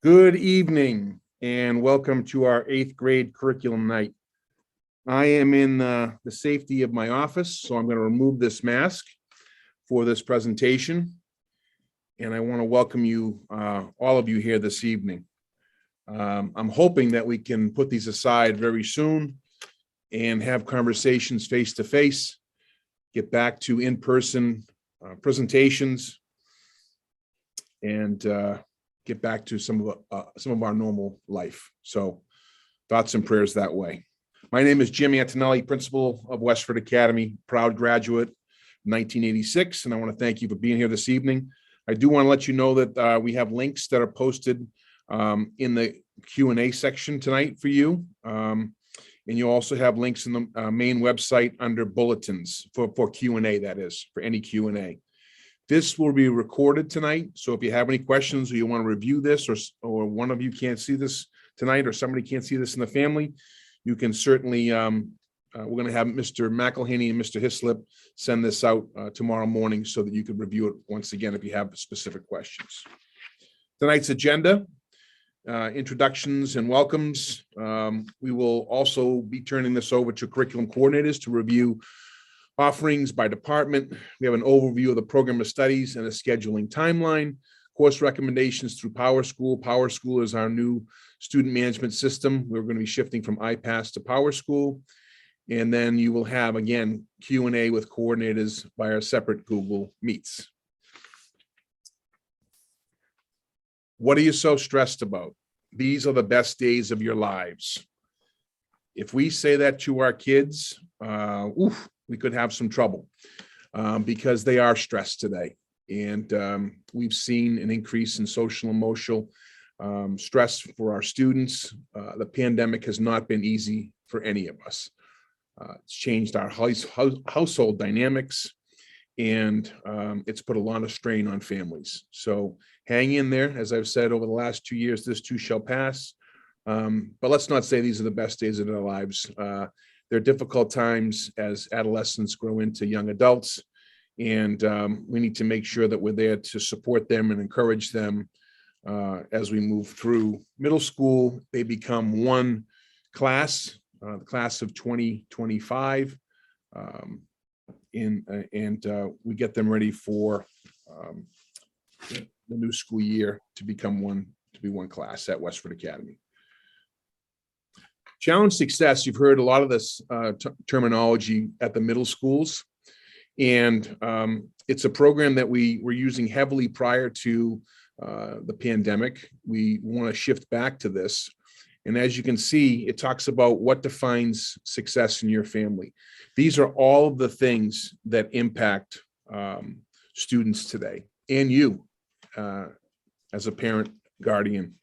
Good evening and welcome to our eighth grade curriculum night. I am in the safety of my office, so I'm going to remove this mask for this presentation. And I want to welcome you, all of you here this evening. I'm hoping that we can put these aside very soon and have conversations face to face, get back to in-person presentations, and get back to some of our normal life. So thoughts and prayers that way. My name is Jim Antonelli, principal of Westford Academy, proud graduate, 1986, and I want to thank you for being here this evening. I do want to let you know that we have links that are posted in the Q&A section tonight for you. And you also have links in the main website under bulletins for Q&A, that is, for any Q&A. This will be recorded tonight, so if you have any questions or you want to review this, or one of you can't see this tonight, or somebody can't see this in the family, you can certainly, we're going to have Mr. McElhaney and Mr. Hislop send this out tomorrow morning so that you can review it once again if you have specific questions. Tonight's agenda, introductions and welcomes. We will also be turning this over to curriculum coordinators to review offerings by department. We have an overview of the program of studies and a scheduling timeline, course recommendations through PowerSchool. PowerSchool is our new student management system. We're going to be shifting from iPass to PowerSchool. And then you will have, again, Q&A with coordinators by our separate Google Meets. What are you so stressed about? These are the best days of your lives. If we say that to our kids, we could have some trouble because they are stressed today. And we've seen an increase in social emotional stress for our students. The pandemic has not been easy for any of us. It's changed our household dynamics, and it's put a lot of strain on families. So hang in there. As I've said over the last 2 years, this too shall pass. But let's not say these are the best days of their lives. They're difficult times as adolescents grow into young adults, and we need to make sure that we're there to support them and encourage them as we move through middle school. They become one class, the class of 2025, and we get them ready for the new school year to be one class at Westford Academy. Challenge success, you've heard a lot of this terminology at the middle schools, and it's a program that we were using heavily prior to the pandemic. We want to shift back to this, and as you can see, it talks about what defines success in your family. These are all of the things that impact students today, and you as a parent, guardian.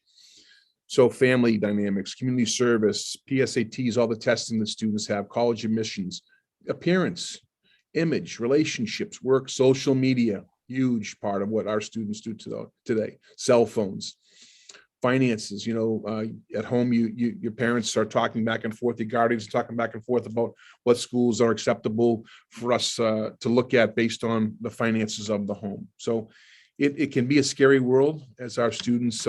So family dynamics, community service, PSATs, all the testing that students have, college admissions, appearance, image, relationships, work, social media, huge part of what our students do today, cell phones, finances. At home, your parents are talking back and forth, your guardians are talking back and forth about what schools are acceptable for us to look at based on the finances of the home. So it can be a scary world as our students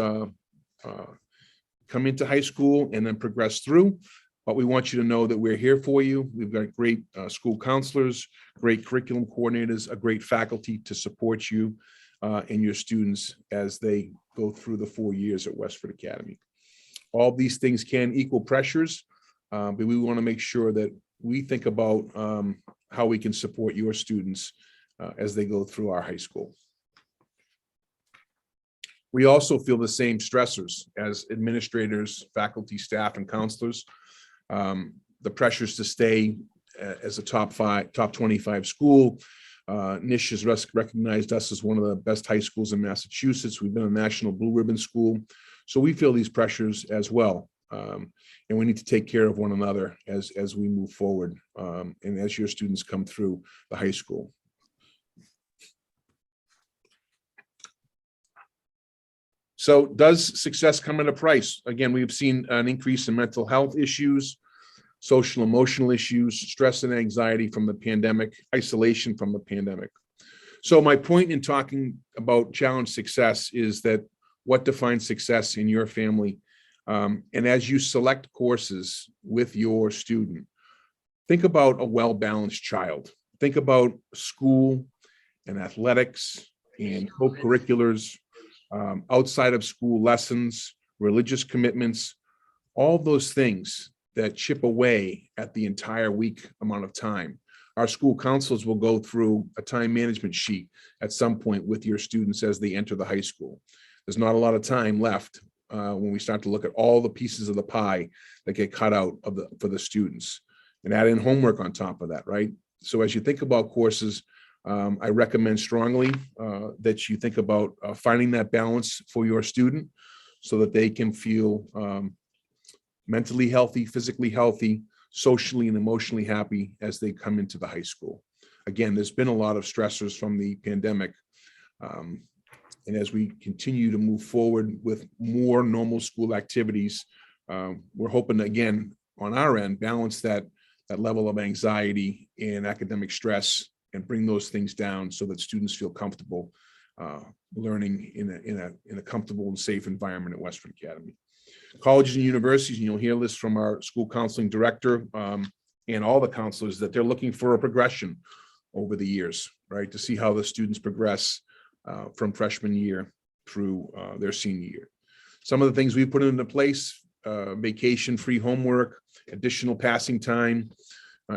come into high school and then progress through, but we want you to know that we're here for you. We've got great school counselors, great curriculum coordinators, a great faculty to support you and your students as they go through the 4 years at Westford Academy. All these things can equal pressures, but we want to make sure that we think about how we can support your students as they go through our high school. We also feel the same stressors as administrators, faculty, staff, and counselors. The pressures to stay as a top 25 school. NISH has recognized us as one of the best high schools in Massachusetts. We've been a national blue ribbon school. So we feel these pressures as well. And we need to take care of one another as we move forward and as your students come through the high school. So does success come at a price? Again, we've seen an increase in mental health issues, social emotional issues, stress and anxiety from the pandemic, isolation from the pandemic. So my point in talking about challenge success is that what defines success in your family. And as you select courses with your student, think about a well-balanced child. Think about school and athletics and co-curriculars, outside of school lessons, religious commitments, all those things that chip away at the entire week amount of time. Our school counselors will go through a time management sheet at some point with your students as they enter the high school. There's not a lot of time left when we start to look at all the pieces of the pie that get cut out for the students, and add in homework on top of that, right? So as you think about courses, I recommend strongly that you think about finding that balance for your student so that they can feel mentally healthy, physically healthy, socially and emotionally happy as they come into the high school. Again, there's been a lot of stressors from the pandemic. And as we continue to move forward with more normal school activities, we're hoping to, again, on our end, balance that level of anxiety and academic stress and bring those things down so that students feel comfortable learning in a comfortable and safe environment at Westford Academy. Colleges and universities, and you'll hear this from our school counseling director and all the counselors, that they're looking for a progression over the years, right? To see how the students progress from freshman year through their senior year. Some of the things we've put into place, vacation-free homework, additional passing time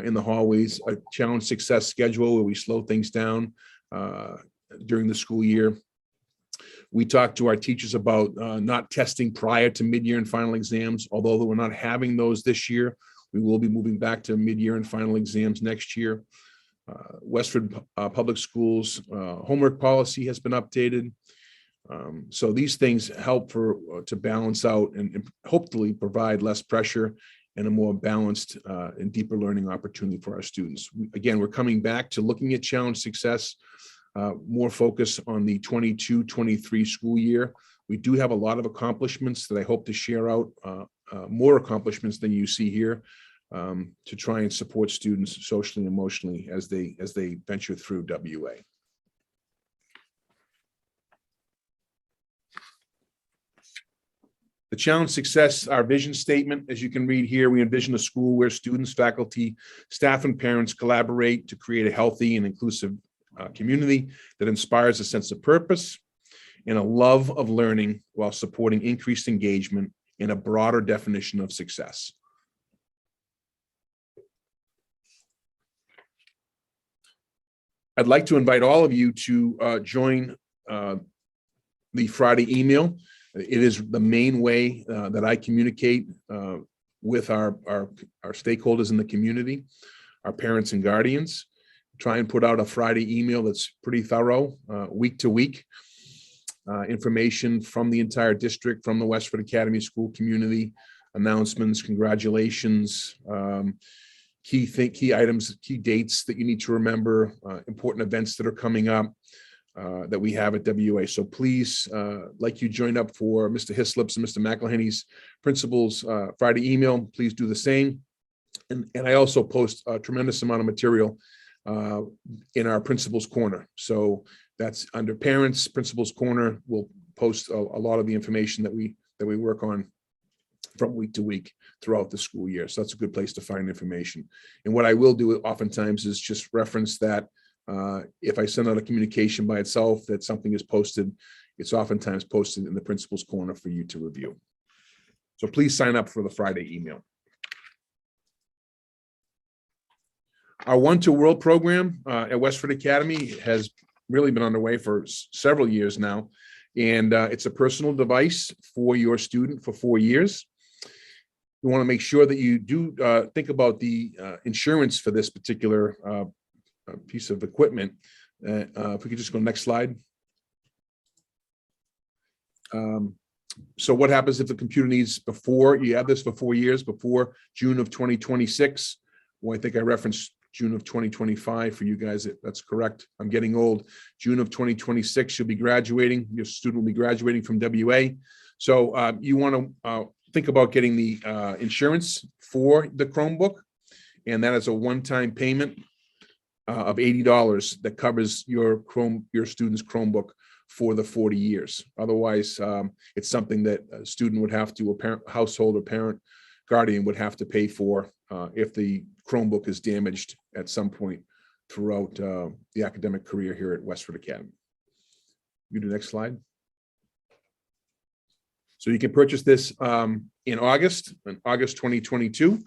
in the hallways, a challenge success schedule where we slow things down during the school year. We talked to our teachers about not testing prior to mid-year and final exams. Although we're not having those this year, we will be moving back to mid-year and final exams next year. Westford Public Schools homework policy has been updated. So these things help to balance out and hopefully provide less pressure and a more balanced and deeper learning opportunity for our students. Again, we're coming back to looking at challenge success, more focus on the 22-23 school year. We do have a lot of accomplishments that I hope to share out, more accomplishments than you see here, to try and support students socially and emotionally as they venture through WA. The challenge success, our vision statement, as you can read here, we envision a school where students, faculty, staff, and parents collaborate to create a healthy and inclusive community that inspires a sense of purpose and a love of learning while supporting increased engagement and a broader definition of success. I'd like to invite all of you to join the Friday email. It is the main way that I communicate with our stakeholders in the community, our parents and guardians. Try and put out a Friday email that's pretty thorough, week to week. Information from the entire district, from the Westford Academy School community, announcements, congratulations, key items, key dates that you need to remember, important events that are coming up that we have at WA. So please, like you joined up for Mr. Hislop's and Mr. McElhenney's principals Friday email, please do the same. And I also post a tremendous amount of material in our Principals Corner. So that's under Parents, Principals Corner. We'll post a lot of the information that we work on from week to week throughout the school year. So that's a good place to find information. And what I will do oftentimes is just reference that if I send out a communication by itself that something is posted, it's oftentimes posted in the Principals Corner for you to review. So please sign up for the Friday email. Our One to World program at Westford Academy has really been underway for several years now. And it's a personal device for your student for 4 years. You want to make sure that you do think about the insurance for this particular piece of equipment. If we could just go next slide. So what happens if the computer needs before, you have this for 4 years, before June of 2026? Well, I think I referenced June of 2025 for you guys. That's correct. I'm getting old. June of 2026, you'll be graduating. Your student will be graduating from WA. So you want to think about getting the insurance for the Chromebook. And that is a one-time payment of $80 that covers your student's Chromebook for the 40 years. Otherwise, it's something that a student would have to, a parent, household or parent guardian would have to pay for if the Chromebook is damaged at some point throughout the academic career here at Westford Academy. You do the next slide. So you can purchase this in August 2022.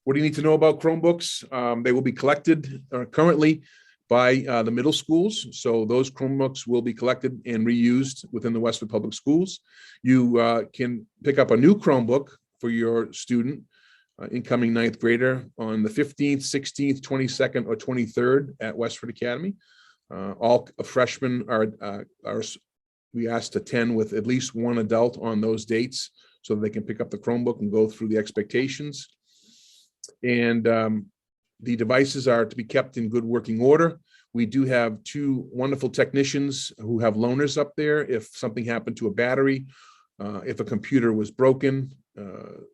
What do you need to know about Chromebooks? They will be collected currently by the middle schools. So those Chromebooks will be collected and reused within the Westford Public Schools. You can pick up a new Chromebook for your student, incoming ninth grader, on the 15th, 16th, 22nd, or 23rd at Westford Academy. All freshmen are we asked to attend with at least one adult on those dates so that they can pick up the Chromebook and go through the expectations. And the devices are to be kept in good working order. We do have two wonderful technicians who have loaners up there. If something happened to a battery, if a computer was broken,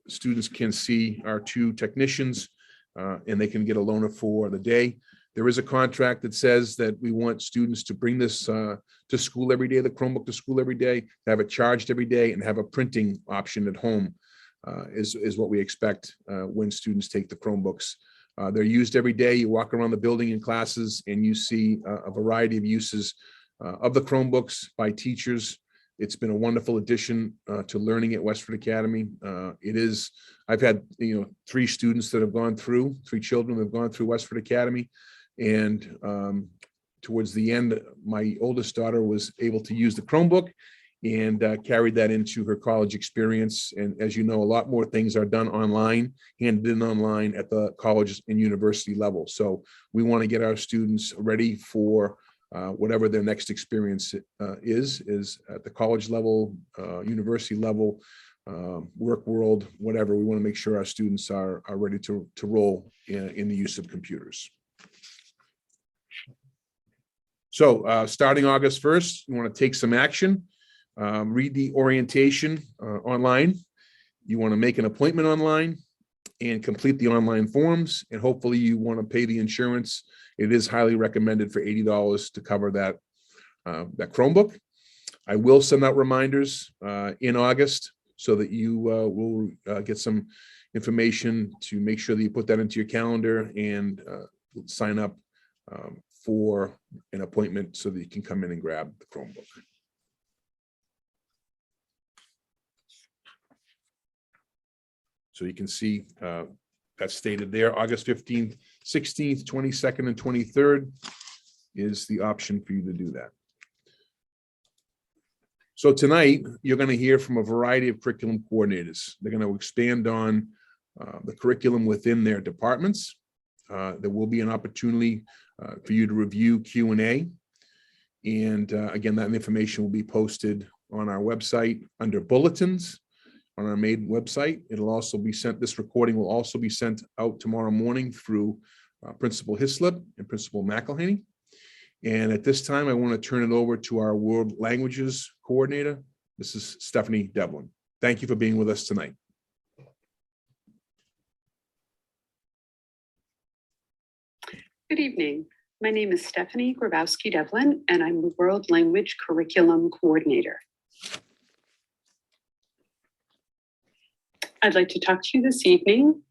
students can see our two technicians and they can get a loaner for the day. There is a contract that says that we want students to bring this to school every day, the Chromebook to school every day, to have it charged every day, and have a printing option at home is what we expect when students take the Chromebooks. They're used every day. You walk around the building in classes and you see a variety of uses of the Chromebooks by teachers. It's been a wonderful addition to learning at Westford Academy. I've had, three students that have gone through, three children that have gone through Westford Academy. And towards the end, my oldest daughter was able to use the Chromebook and carried that into her college experience. And as you know, a lot more things are done online, handed in online at the college and university level. So we want to get our students ready for whatever their next experience is at the college level, university level, work world, whatever. We want to make sure our students are ready to roll in the use of computers. So starting August 1st, you want to take some action. Read the orientation online. You want to make an appointment online and complete the online forms. And hopefully you want to pay the insurance. It is highly recommended for $80 to cover that Chromebook. I will send out reminders in August so that you will get some information to make sure that you put that into your calendar and sign up for an appointment so that you can come in and grab the Chromebook. So you can see that's stated there. August 15th, 16th, 22nd, and 23rd is the option for you to do that. So tonight, you're going to hear from a variety of curriculum coordinators. They're going to expand on the curriculum within their departments. There will be an opportunity for you to review Q&A. And again, that information will be posted on our website under bulletins on our main website. It'll also be sent, this recording will also be sent out tomorrow morning through Principal Hislop and Principal McElhaney. And at this time, I want to turn it over to our World Languages Coordinator, Mrs. Stephanie Devlin. Thank you for being with us tonight. Good evening. My name is Stephanie Grabowski Devlin, and I'm the World Language Curriculum Coordinator. I'd like to talk to you this evening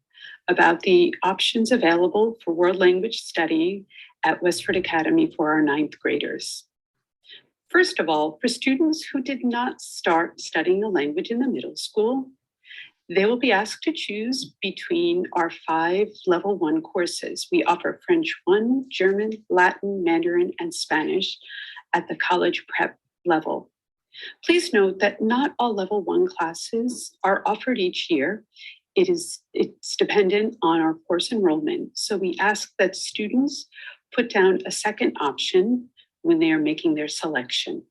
about the options available for world language study at Westford Academy for our ninth graders. First of all, for students who did not start studying a language in the middle school, they will be asked to choose between our 5 level 1 courses. We offer French 1, German, Latin, Mandarin, and Spanish at the college prep level. Please note that not all level 1 classes are offered each year. It's dependent on our course enrollment. So we ask that students put down a second option when they are making their selection.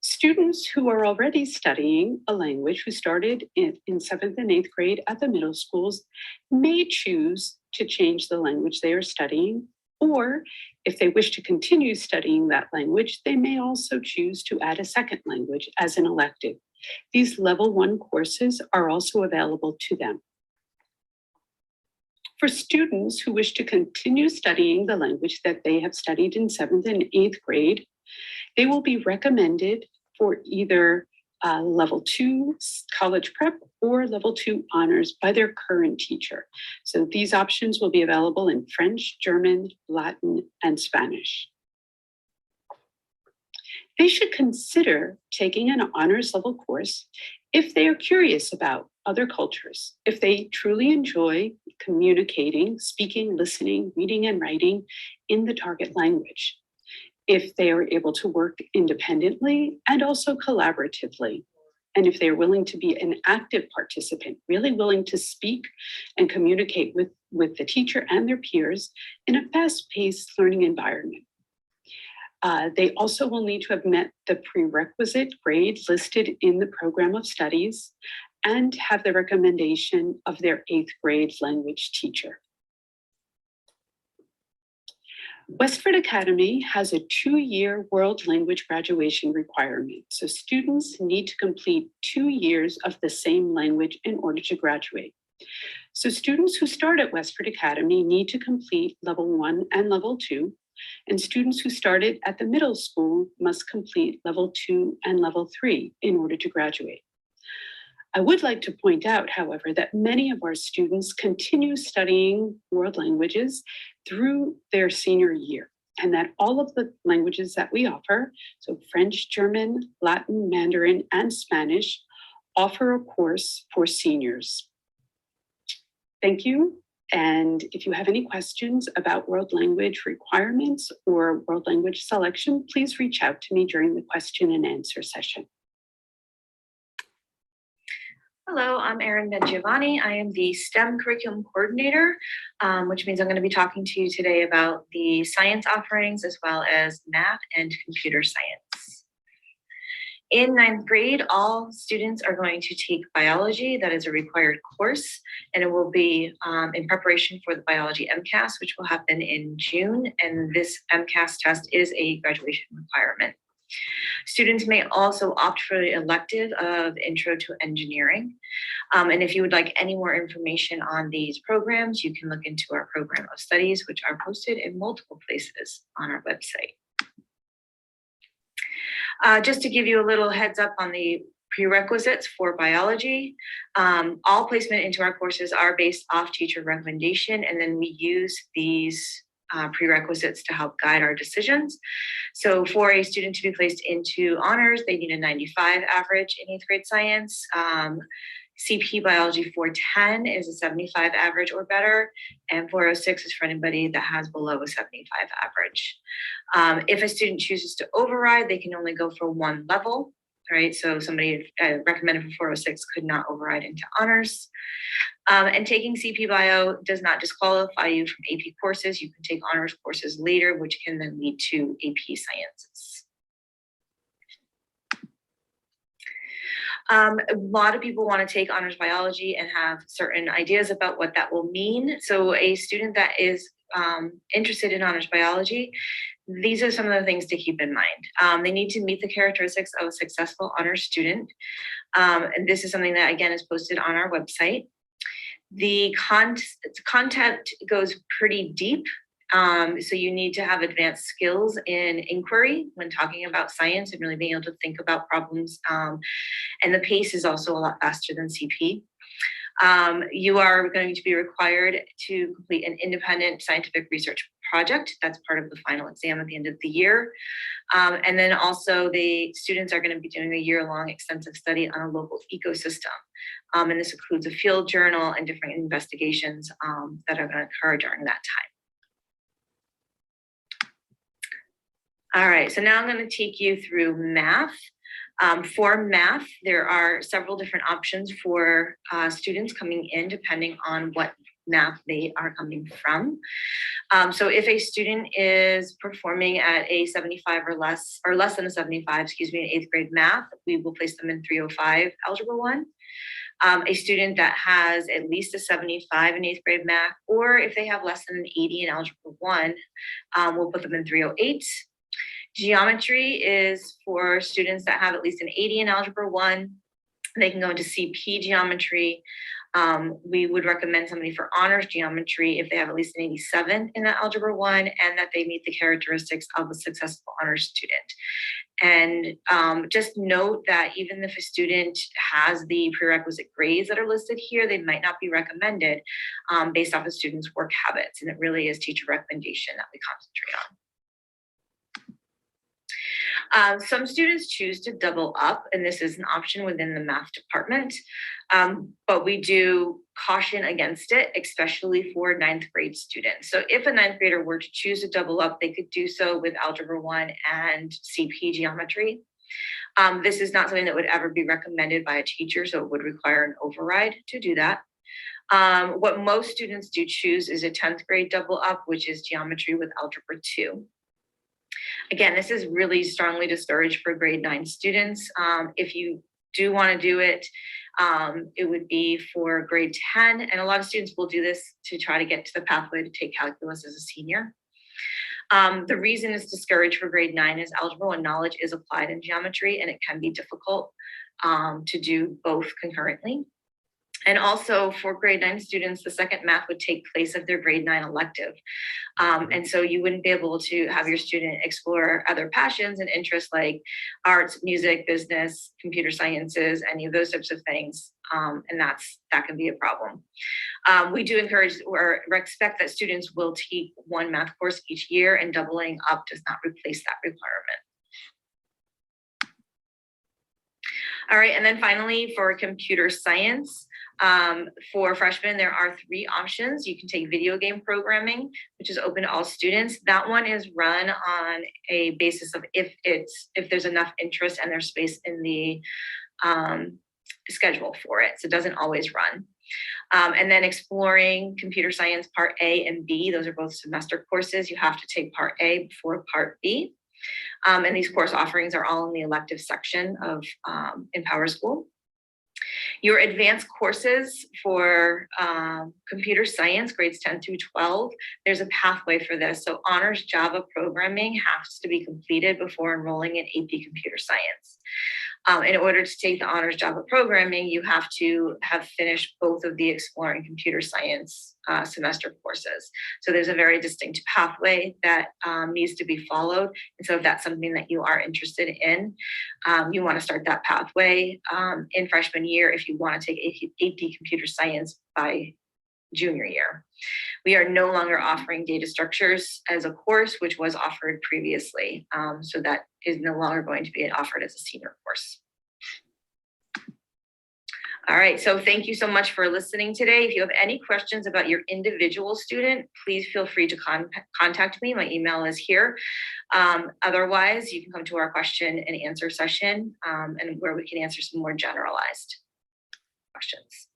Students who are already studying a language, who started in 7th and 8th grade at the middle schools, may choose to change the language they are studying, or if they wish to continue studying that language, they may also choose to add a second language as an elective. These level 1 courses are also available to them. For students who wish to continue studying the language that they have studied in 7th and 8th grade, they will be recommended for either level 2 college prep or level 2 honors by their current teacher. So these options will be available in French, German, Latin, and Spanish. They should consider taking an honors level course if they are curious about other cultures, if they truly enjoy communicating, speaking, listening, reading, and writing in the target language, if they are able to work independently and also collaboratively, and if they're willing to be an active participant, really willing to speak and communicate with the teacher and their peers in a fast-paced learning environment. They also will need to have met the prerequisite grade listed in the program of studies and have the recommendation of their 8th grade language teacher. Westford Academy has a 2-year world language graduation requirement. So students need to complete 2 years of the same language in order to graduate. So students who start at Westford Academy need to complete level 1 and level 2. And students who started at the middle school must complete level 2 and level 3 in order to graduate. I would like to point out, however, that many of our students continue studying world languages through their senior year, and that all of the languages that we offer, so French, German, Latin, Mandarin, and Spanish, offer a course for seniors. Thank you. And if you have any questions about world language requirements or world language selection, please reach out to me during the question and answer session. Hello, I'm Erin Bengiovanni. I am the STEM curriculum coordinator, which means I'm going to be talking to you today about the science offerings as well as math and computer science. In 9th grade, all students are going to take biology. That is a required course, and it will be in preparation for the biology MCAS, which will happen in June. And this MCAS test is a graduation requirement. Students may also opt for the elective of Intro to Engineering. And if you would like any more information on these programs, you can look into our program of studies, which are posted in multiple places on our website. Just to give you a little heads up on the prerequisites for biology, all placement into our courses are based off teacher recommendation, and then we use these prerequisites to help guide our decisions. So for a student to be placed into honors, they need a 95 average in 8th grade science. CP Biology 410 is a 75 average or better, and 406 is for anybody that has below a 75 average. If a student chooses to override, they can only go for 1 level. Right, so somebody recommended for 406 could not override into honors. And taking CP Bio does not disqualify you from AP courses. You can take honors courses later, which can then lead to AP Sciences. A lot of people want to take honors biology and have certain ideas about what that will mean. So a student that is interested in honors biology, these are some of the things to keep in mind. They need to meet the characteristics of a successful honors student. And this is something that, again, is posted on our website. The content goes pretty deep. So you need to have advanced skills in inquiry when talking about science and really being able to think about problems. And the pace is also a lot faster than CP. You are going to be required to complete an independent scientific research project. That's part of the final exam at the end of the year. And then also the students are going to be doing a year-long extensive study on a local ecosystem. And this includes a field journal and different investigations that are going to occur during that time. All right, so now I'm going to take you through math. For math, there are several different options for students coming in depending on what math they are coming from. So if a student is performing at a 75 or less than a 75, in 8th grade math, we will place them in 305 Algebra 1. A student that has at least a 75 in 8th grade math, or if they have less than an 80 in Algebra 1, we'll put them in 308. Geometry is for students that have at least an 80 in Algebra 1. They can go into CP geometry. We would recommend somebody for honors geometry if they have at least an 87 in that Algebra 1 and that they meet the characteristics of a successful honors student. And just note that even if a student has the prerequisite grades that are listed here, they might not be recommended based off the student's work habits. And it really is teacher recommendation that we concentrate on. Some students choose to double up, and this is an option within the math department, but we do caution against it, especially for 9th grade students. So if a 9th grader were to choose to double up, they could do so with Algebra 1 and CP geometry. This is not something that would ever be recommended by a teacher, so it would require an override to do that. What most students do choose is a 10th grade double up, which is geometry with Algebra 2. Again, this is really strongly discouraged for grade 9 students. If you do want to do it, it would be for grade 10. And a lot of students will do this to try to get to the pathway to take calculus as a senior. The reason it's discouraged for grade 9 is Algebra 1 knowledge is applied in geometry, and it can be difficult to do both concurrently. And also for grade 9 students, the second math would take place of their grade 9 elective. And so you wouldn't be able to have your student explore other passions and interests like arts, music, business, computer sciences, any of those types of things. And that can be a problem. We do encourage or expect that students will take one math course each year, and doubling up does not replace that requirement. All right, and then finally for computer science, for freshmen, there are 3 options. You can take video game programming, which is open to all students. That one is run on a basis of if there's enough interest and there's space in the schedule for it. So it doesn't always run. And then exploring computer science part A and B, those are both semester courses. You have to take part A before part B. And these course offerings are all in the elective section of Empower School. Your advanced courses for computer science, grades 10 through 12, there's a pathway for this. So honors Java programming has to be completed before enrolling in AP computer science. In order to take the honors Java programming, you have to have finished both of the exploring computer science semester courses. So there's a very distinct pathway that needs to be followed. And so if that's something that you are interested in, you want to start that pathway in freshman year if you want to take AP computer science by junior year. We are no longer offering data structures as a course, which was offered previously. So that is no longer going to be offered as a senior course. All right, so thank you so much for listening today. If you have any questions about your individual student, please feel free to contact me. My email is here. Otherwise, you can come to our question and answer session and where we can answer some more generalized questions.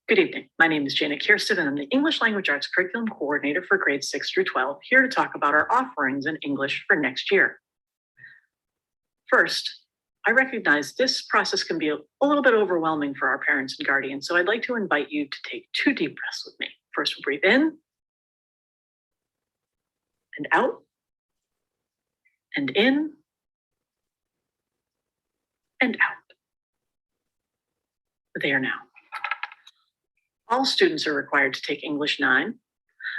Good evening. My name is Janet Kirsten, and I'm the English Language Arts Curriculum Coordinator for grades 6 through 12, here to talk about our offerings in English for next year. First, I recognize this process can be a little bit overwhelming for our parents and guardians, so I'd like to invite you to take 2 deep breaths with me. First, we'll breathe in and out, and in and out. There now. All students are required to take English 9.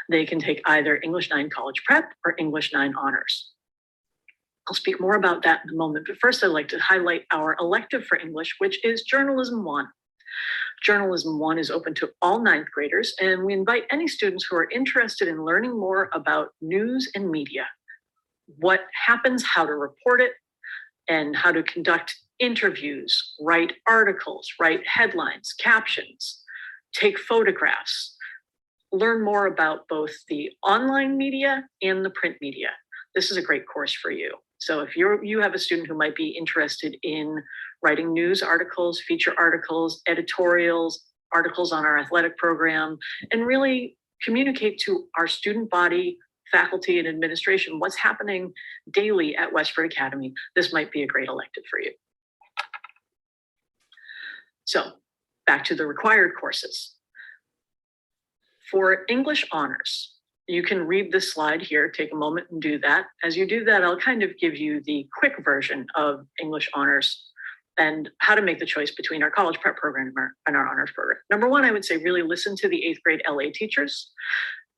They can take either English 9 College Prep or English 9 Honors. I'll speak more about that in a moment, but first I'd like to highlight our elective for English, which is Journalism 1. Journalism 1 is open to all 9th graders, and we invite any students who are interested in learning more about news and media, what happens, how to report it, and how to conduct interviews, write articles, write headlines, captions, take photographs, learn more about both the online media and the print media. This is a great course for you. So if you have a student who might be interested in writing news articles, feature articles, editorials, articles on our athletic program, and really communicate to our student body, faculty, and administration what's happening daily at Westford Academy, this might be a great elective for you. So back to the required courses. For English Honors, you can read this slide here, take a moment and do that. As you do that, I'll kind of give you the quick version of English Honors and how to make the choice between our college prep program and our honors program. Number one, I would say really listen to the 8th grade LA teachers.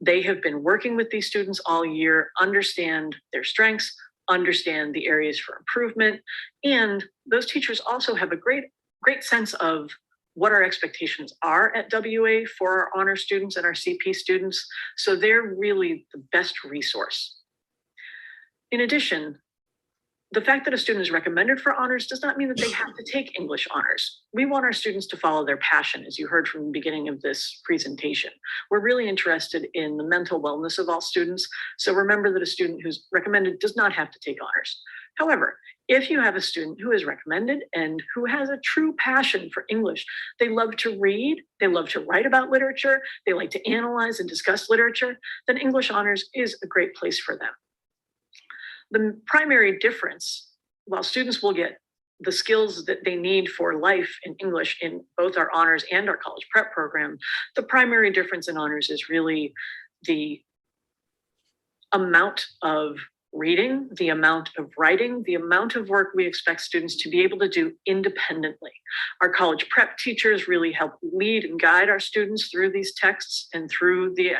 They have been working with these students all year, understand their strengths, understand the areas for improvement. And those teachers also have a great sense of what our expectations are at WA for our honor students and our CP students. So they're really the best resource. In addition, the fact that a student is recommended for honors does not mean that they have to take English honors. We want our students to follow their passion, as you heard from the beginning of this presentation. We're really interested in the mental wellness of all students. So remember that a student who's recommended does not have to take honors. However, if you have a student who is recommended and who has a true passion for English, they love to read, they love to write about literature, they like to analyze and discuss literature, then English honors is a great place for them. The primary difference, while students will get the skills that they need for life in English in both our honors and our college prep program, the primary difference in honors is really the amount of reading, the amount of writing, the amount of work we expect students to be able to do independently. Our college prep teachers really help lead and guide our students through these texts and through the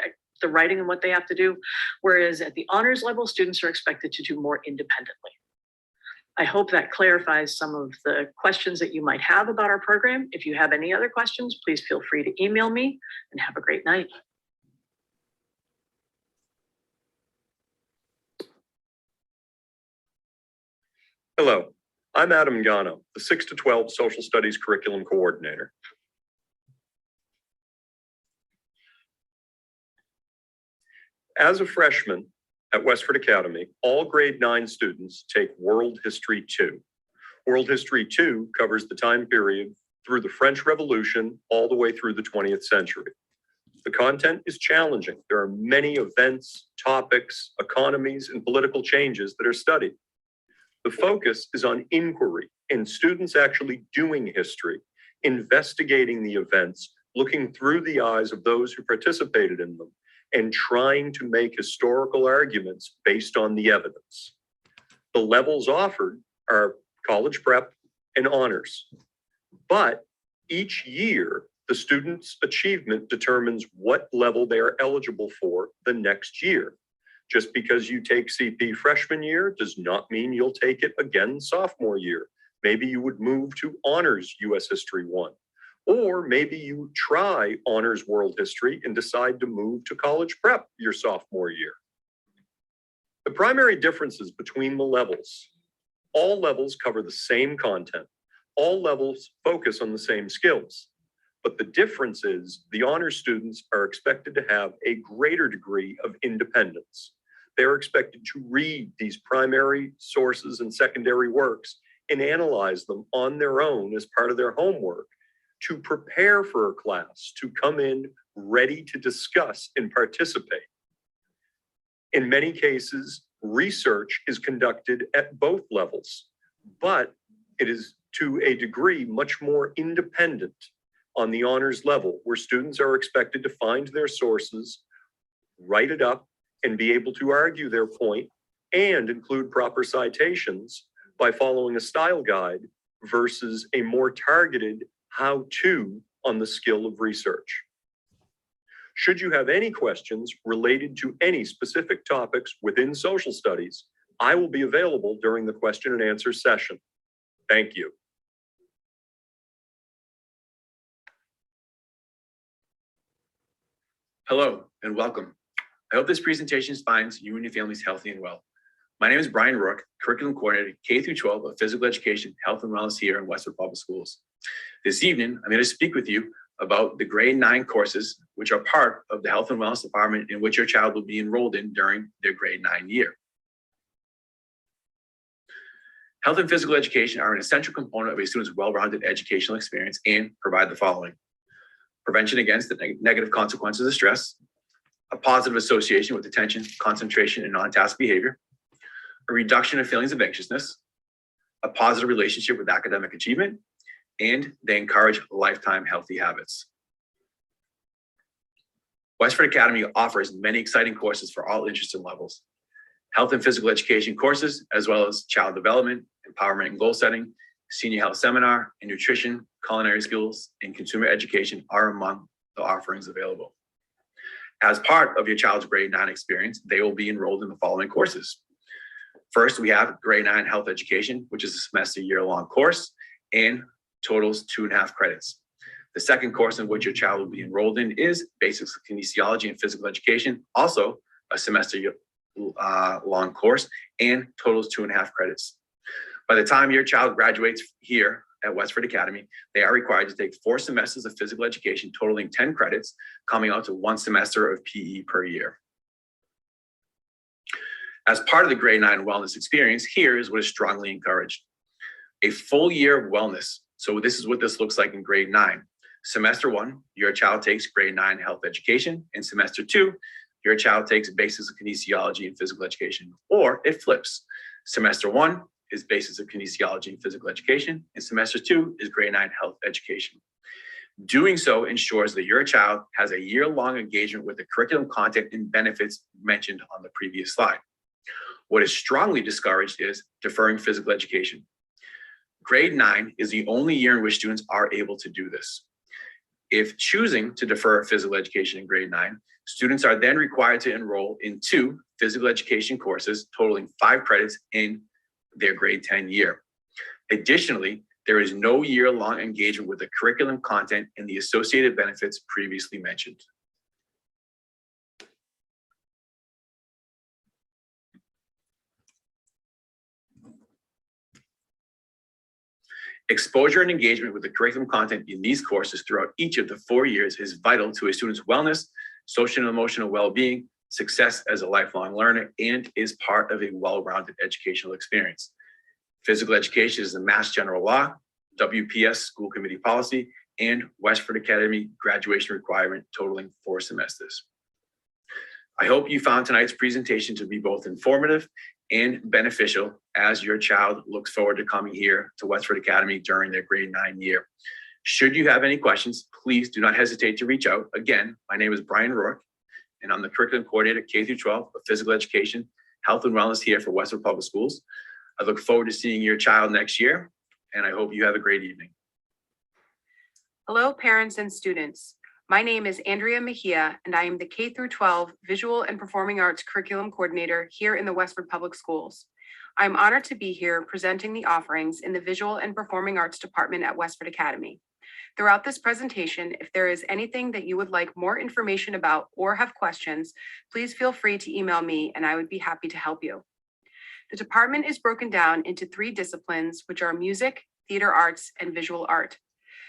writing and what they have to do, whereas at the honors level, students are expected to do more independently. I hope that clarifies some of the questions that you might have about our program. If you have any other questions, please feel free to email me, and have a great night. Hello, I'm Adam Gano, the 6 to 12 Social Studies Curriculum Coordinator. As a freshman at Westford Academy, all grade 9 students take World History 2. World History 2 covers the time period through the French Revolution all the way through the 20th century. The content is challenging. There are many events, topics, economies, and political changes that are studied. The focus is on inquiry and students actually doing history, investigating the events, looking through the eyes of those who participated in them, and trying to make historical arguments based on the evidence. The levels offered are college prep and honors. But each year, the student's achievement determines what level they are eligible for the next year. Just because you take CP freshman year does not mean you'll take it again sophomore year. Maybe you would move to honors US History 1. Or maybe you try honors world history and decide to move to college prep your sophomore year. The primary differences between the levels: all levels cover the same content. All levels focus on the same skills. But the difference is the honors students are expected to have a greater degree of independence. They're expected to read these primary sources and secondary works and analyze them on their own as part of their homework, to prepare for a class, to come in ready to discuss and participate. In many cases, research is conducted at both levels, but it is to a degree much more independent on the honors level, where students are expected to find their sources, write it up, and be able to argue their point and include proper citations by following a style guide versus a more targeted how-to on the skill of research. Should you have any questions related to any specific topics within social studies, I will be available during the question and answer session. Thank you. Hello and welcome. I hope this presentation finds you and your families healthy and well. My name is Brian Rourke, Curriculum Coordinator, K-12 of Physical Education, Health and Wellness here in Westford Public Schools. This evening, I'm going to speak with you about the grade 9 courses, which are part of the Health and Wellness Department in which your child will be enrolled in during their grade 9 year. Health and physical education are an essential component of a student's well-rounded educational experience and provide the following: prevention against the negative consequences of stress, a positive association with attention, concentration, and non-task behavior, a reduction of feelings of anxiousness, a positive relationship with academic achievement, and they encourage lifetime healthy habits. Westford Academy offers many exciting courses for all interests and levels. Health and physical education courses, as well as child development, empowerment, and goal setting, senior health seminar, and nutrition, culinary skills, and consumer education are among the offerings available. As part of your child's grade 9 experience, they will be enrolled in the following courses. First, we have grade 9 health education, which is a semester year-long course and totals 2.5 credits. The second course in which your child will be enrolled in is basics of kinesiology and physical education, also a semester long course and totals 2.5 credits. By the time your child graduates here at Westford Academy, they are required to take 4 semesters of physical education totaling 10 credits, coming out to 1 semester of PE per year. As part of the grade 9 wellness experience, here is what is strongly encouraged. A full year of wellness. So this is what this looks like in grade 9. Semester 1, your child takes grade 9 health education. In semester 2, your child takes basics of kinesiology and physical education, or it flips. Semester 1 is basics of kinesiology and physical education, and semester 2 is grade 9 health education. Doing so ensures that your child has a year-long engagement with the curriculum content and benefits mentioned on the previous slide. What is strongly discouraged is deferring physical education. Grade 9 is the only year in which students are able to do this. If choosing to defer physical education in grade 9, students are then required to enroll in 2 physical education courses totaling 5 credits in their grade 10 year. Additionally, there is no year-long engagement with the curriculum content and the associated benefits previously mentioned. Exposure and engagement with the curriculum content in these courses throughout each of the 4 years is vital to a student's wellness, social and emotional well-being, success as a lifelong learner, and is part of a well-rounded educational experience. Physical education is the Mass General Law, WPS school committee policy, and Westford Academy graduation requirement totaling 4 semesters. I hope you found tonight's presentation to be both informative and beneficial as your child looks forward to coming here to Westford Academy during their grade 9 year. Should you have any questions, please do not hesitate to reach out. Again, my name is Brian Rourke, and I'm the curriculum coordinator K-12 of physical education, health and wellness here for Westford Public Schools. I look forward to seeing your child next year, and I hope you have a great evening. Hello, parents and students. My name is Andrea Mejia, and I am the K-12 Visual and Performing Arts Curriculum Coordinator here in the Westford Public Schools. I'm honored to be here presenting the offerings in the Visual and Performing Arts Department at Westford Academy. Throughout this presentation, if there is anything that you would like more information about or have questions, please feel free to email me and I would be happy to help you. The department is broken down into 3 disciplines, which are music, theater arts, and visual art.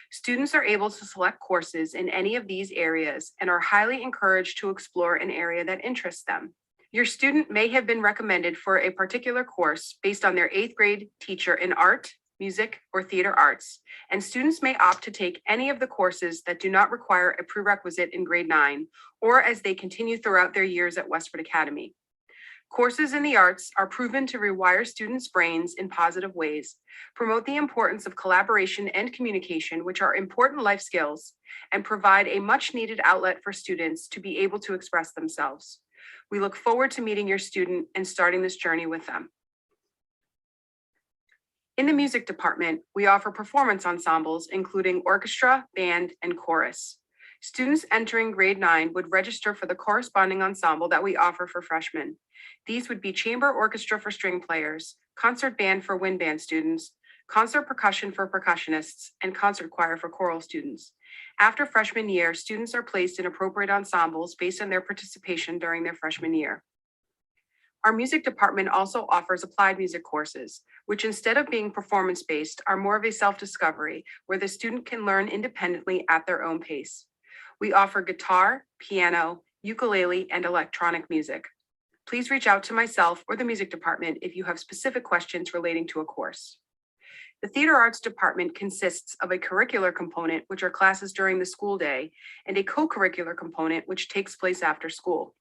Students are able to select courses in any of these areas and are highly encouraged to explore an area that interests them. Your student may have been recommended for a particular course based on their 8th grade teacher in art, music, or theater arts, and students may opt to take any of the courses that do not require a prerequisite in grade 9, or as they continue throughout their years at Westford Academy. Courses in the arts are proven to rewire students' brains in positive ways, promote the importance of collaboration and communication, which are important life skills, and provide a much-needed outlet for students to be able to express themselves. We look forward to meeting your student and starting this journey with them. In the music department, we offer performance ensembles, including orchestra, band, and chorus. Students entering grade 9 would register for the corresponding ensemble that we offer for freshmen. These would be chamber orchestra for string players, concert band for wind band students, concert percussion for percussionists, and concert choir for choral students. After freshman year, students are placed in appropriate ensembles based on their participation during their freshman year. Our music department also offers applied music courses, which instead of being performance-based are more of a self-discovery where the student can learn independently at their own pace. We offer guitar, piano, ukulele, and electronic music. Please reach out to myself or the music department if you have specific questions relating to a course. The theater arts department consists of a curricular component, which are classes during the school day, and a co-curricular component, which takes place after school.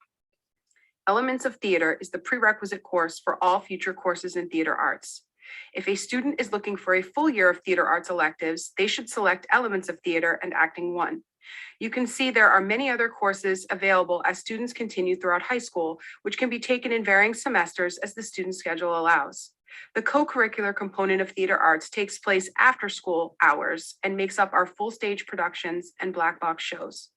Elements of Theater is the prerequisite course for all future courses in theater arts. If a student is looking for a full year of theater arts electives, they should select Elements of Theater and Acting 1. You can see there are many other courses available as students continue throughout high school, which can be taken in varying semesters as the student schedule allows. The co-curricular component of theater arts takes place after school hours and makes up our full stage productions and black box shows.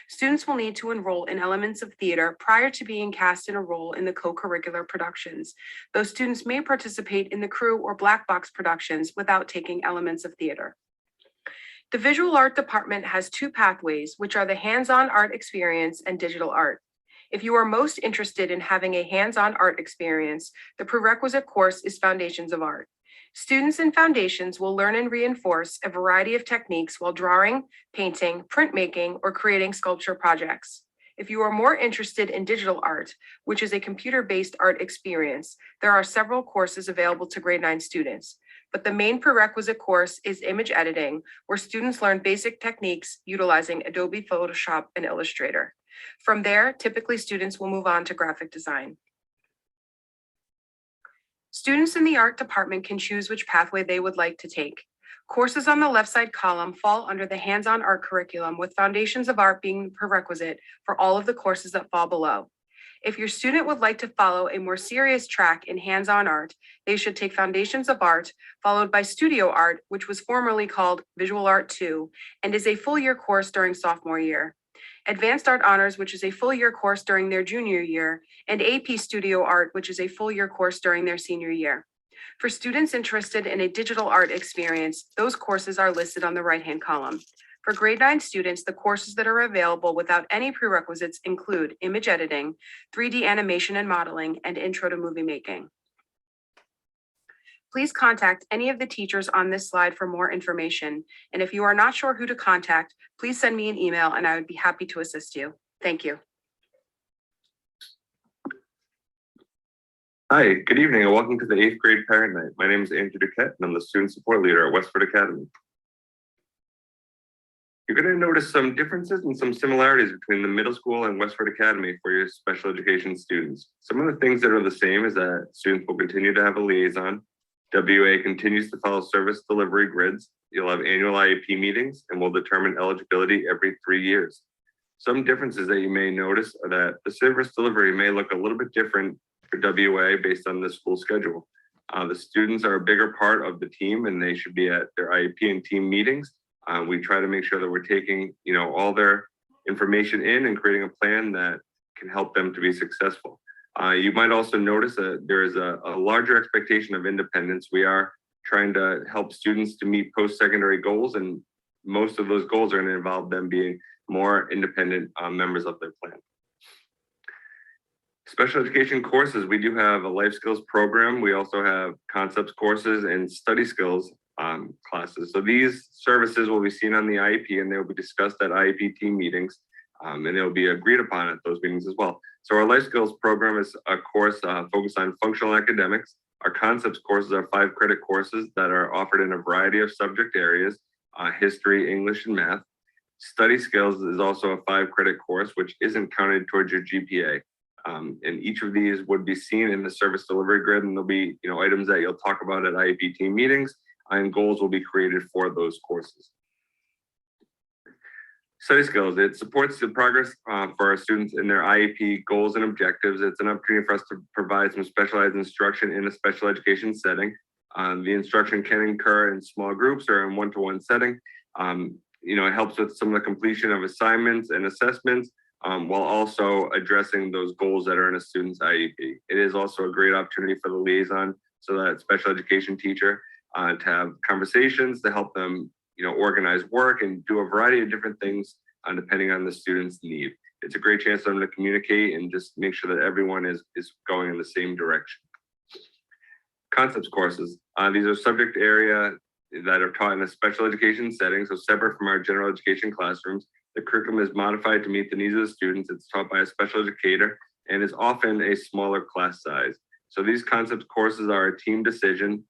Students will need to enroll in elements of theater prior to being cast in a role in the co-curricular productions, though students may participate in the crew or black box productions without taking elements of theater. The visual art department has two pathways, which are the hands-on art experience and digital art. If you are most interested in having a hands-on art experience, the prerequisite course is Foundations of Art. Students in Foundations will learn and reinforce a variety of techniques while drawing, painting, printmaking, or creating sculpture projects. If you are more interested in digital art, which is a computer-based art experience, there are several courses available to grade 9 students. But the main prerequisite course is image editing, where students learn basic techniques utilizing Adobe Photoshop and Illustrator. From there, typically students will move on to graphic design. Students in the art department can choose which pathway they would like to take. Courses on the left side column fall under the hands-on art curriculum, with Foundations of Art being the prerequisite for all of the courses that fall below. If your student would like to follow a more serious track in hands-on art, they should take Foundations of Art, followed by Studio Art, which was formerly called Visual Art 2, and is a full-year course during sophomore year. Advanced Art Honors, which is a full-year course during their junior year, and AP Studio Art, which is a full-year course during their senior year. For students interested in a digital art experience, those courses are listed on the right-hand column. For grade 9 students, the courses that are available without any prerequisites include image editing, 3D animation and modeling, and intro to movie making. Please contact any of the teachers on this slide for more information. And if you are not sure who to contact, please send me an email and I would be happy to assist you. Thank you. Hi, good evening and welcome to the 8th grade parent night. My name is Andrew Duquette and I'm the student support leader at Westford Academy. You're going to notice some differences and some similarities between the middle school and Westford Academy for your special education students. Some of the things that are the same is that students will continue to have a liaison. WA continues to follow service delivery grids. You'll have annual IEP meetings and will determine eligibility every 3 years. Some differences that you may notice are that the service delivery may look a little bit different for WA based on the school schedule. The students are a bigger part of the team and they should be at their IEP and team meetings. We try to make sure that we're taking, all their information in and creating a plan that can help them to be successful. You might also notice that there is a larger expectation of independence. We are trying to help students to meet post-secondary goals, and most of those goals are going to involve them being more independent members of their plan. Special education courses, we do have a life skills program. We also have concepts courses and study skills classes. So these services will be seen on the IEP and they will be discussed at IEP team meetings and they'll be agreed upon at those meetings as well. So our life skills program is a course focused on functional academics. Our concepts courses are 5 credit courses that are offered in a variety of subject areas, history, English, and math. Study skills is also a 5 credit course, which isn't counted towards your GPA. And each of these would be seen in the service delivery grid, and there'll be items that you'll talk about at IEP team meetings, and goals will be created for those courses. Study skills, it supports the progress for our students in their IEP goals and objectives. It's an opportunity for us to provide some specialized instruction in a special education setting. The instruction can occur in small groups or in one-to-one setting. It helps with some of the completion of assignments and assessments while also addressing those goals that are in a student's IEP. It is also a great opportunity for the liaison, so that special education teacher to have conversations to help them organize work and do a variety of different things depending on the student's need. It's a great chance for them to communicate and just make sure that everyone is going in the same direction. Concepts courses, these are subject area that are taught in a special education setting, so separate from our general education classrooms. The curriculum is modified to meet the needs of the students. It's taught by a special educator and is often a smaller class size. So these concepts courses are a team decision.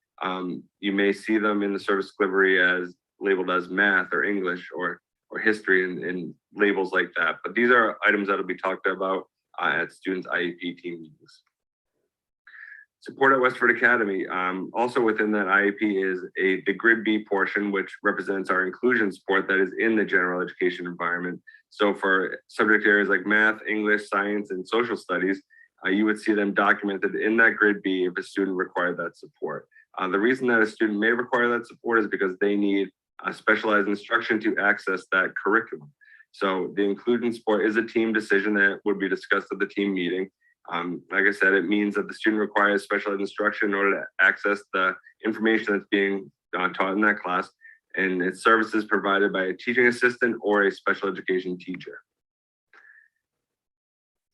You may see them in the service delivery as labeled as math or English or history and labels like that. But these are items that will be talked about at students' IEP team meetings. Support at Westford Academy. Also within that IEP is the Grid B portion, which represents our inclusion support that is in the general education environment. So for subject areas like math, English, science, and social studies, you would see them documented in that grid B if a student required that support. The reason that a student may require that support is because they need specialized instruction to access that curriculum. So the inclusion support is a team decision that would be discussed at the team meeting. Like I said, it means that the student requires specialized instruction in order to access the information that's being taught in that class, and its services provided by a teaching assistant or a special education teacher.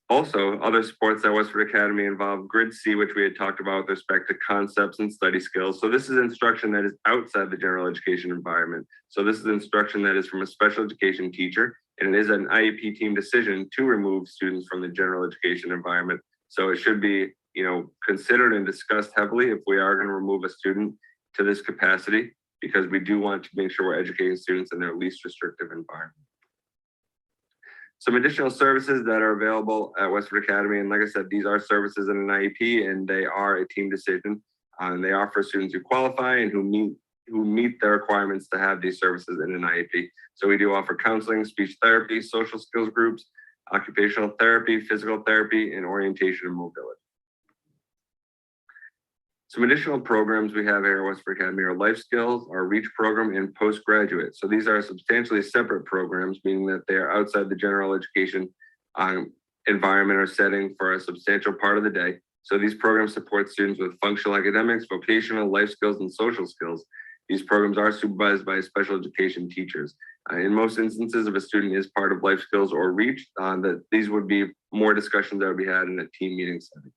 Also, other supports at Westford Academy involve Grid C, which we had talked about with respect to concepts and study skills. So this is instruction that is outside the general education environment. So this is instruction that is from a special education teacher, and it is an IEP team decision to remove students from the general education environment. So it should be, considered and discussed heavily if we are going to remove a student to this capacity, because we do want to make sure we're educating students in their least restrictive environment. Some additional services that are available at Westford Academy, and like I said, these are services in an IEP, and they are a team decision. And they are for students who qualify and who meet the requirements to have these services in an IEP. So we do offer counseling, speech therapy, social skills groups, occupational therapy, physical therapy, and orientation and mobility. Some additional programs we have here at Westford Academy are Life Skills, our REACH program, and postgraduate. So these are substantially separate programs, meaning that they are outside the general education environment or setting for a substantial part of the day. So these programs support students with functional academics, vocational, life skills, and social skills. These programs are supervised by special education teachers. In most instances, if a student is part of Life Skills or REACH, that these would be more discussions that would be had in a team meeting setting.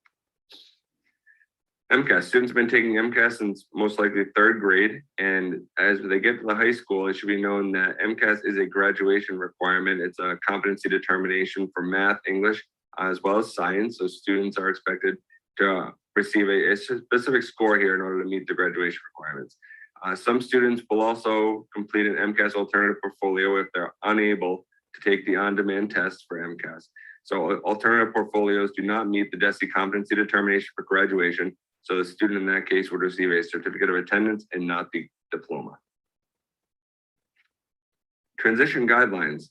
MCAS, students have been taking MCAS since most likely third grade. And as they get to the high school, it should be known that MCAS is a graduation requirement. It's a competency determination for math, English, as well as science. So students are expected to receive a specific score here in order to meet the graduation requirements. Some students will also complete an MCAS alternative portfolio if they're unable to take the on-demand test for MCAS. So alternative portfolios do not meet the DESE competency determination for graduation. So the student in that case would receive a certificate of attendance and not the diploma. Transition guidelines.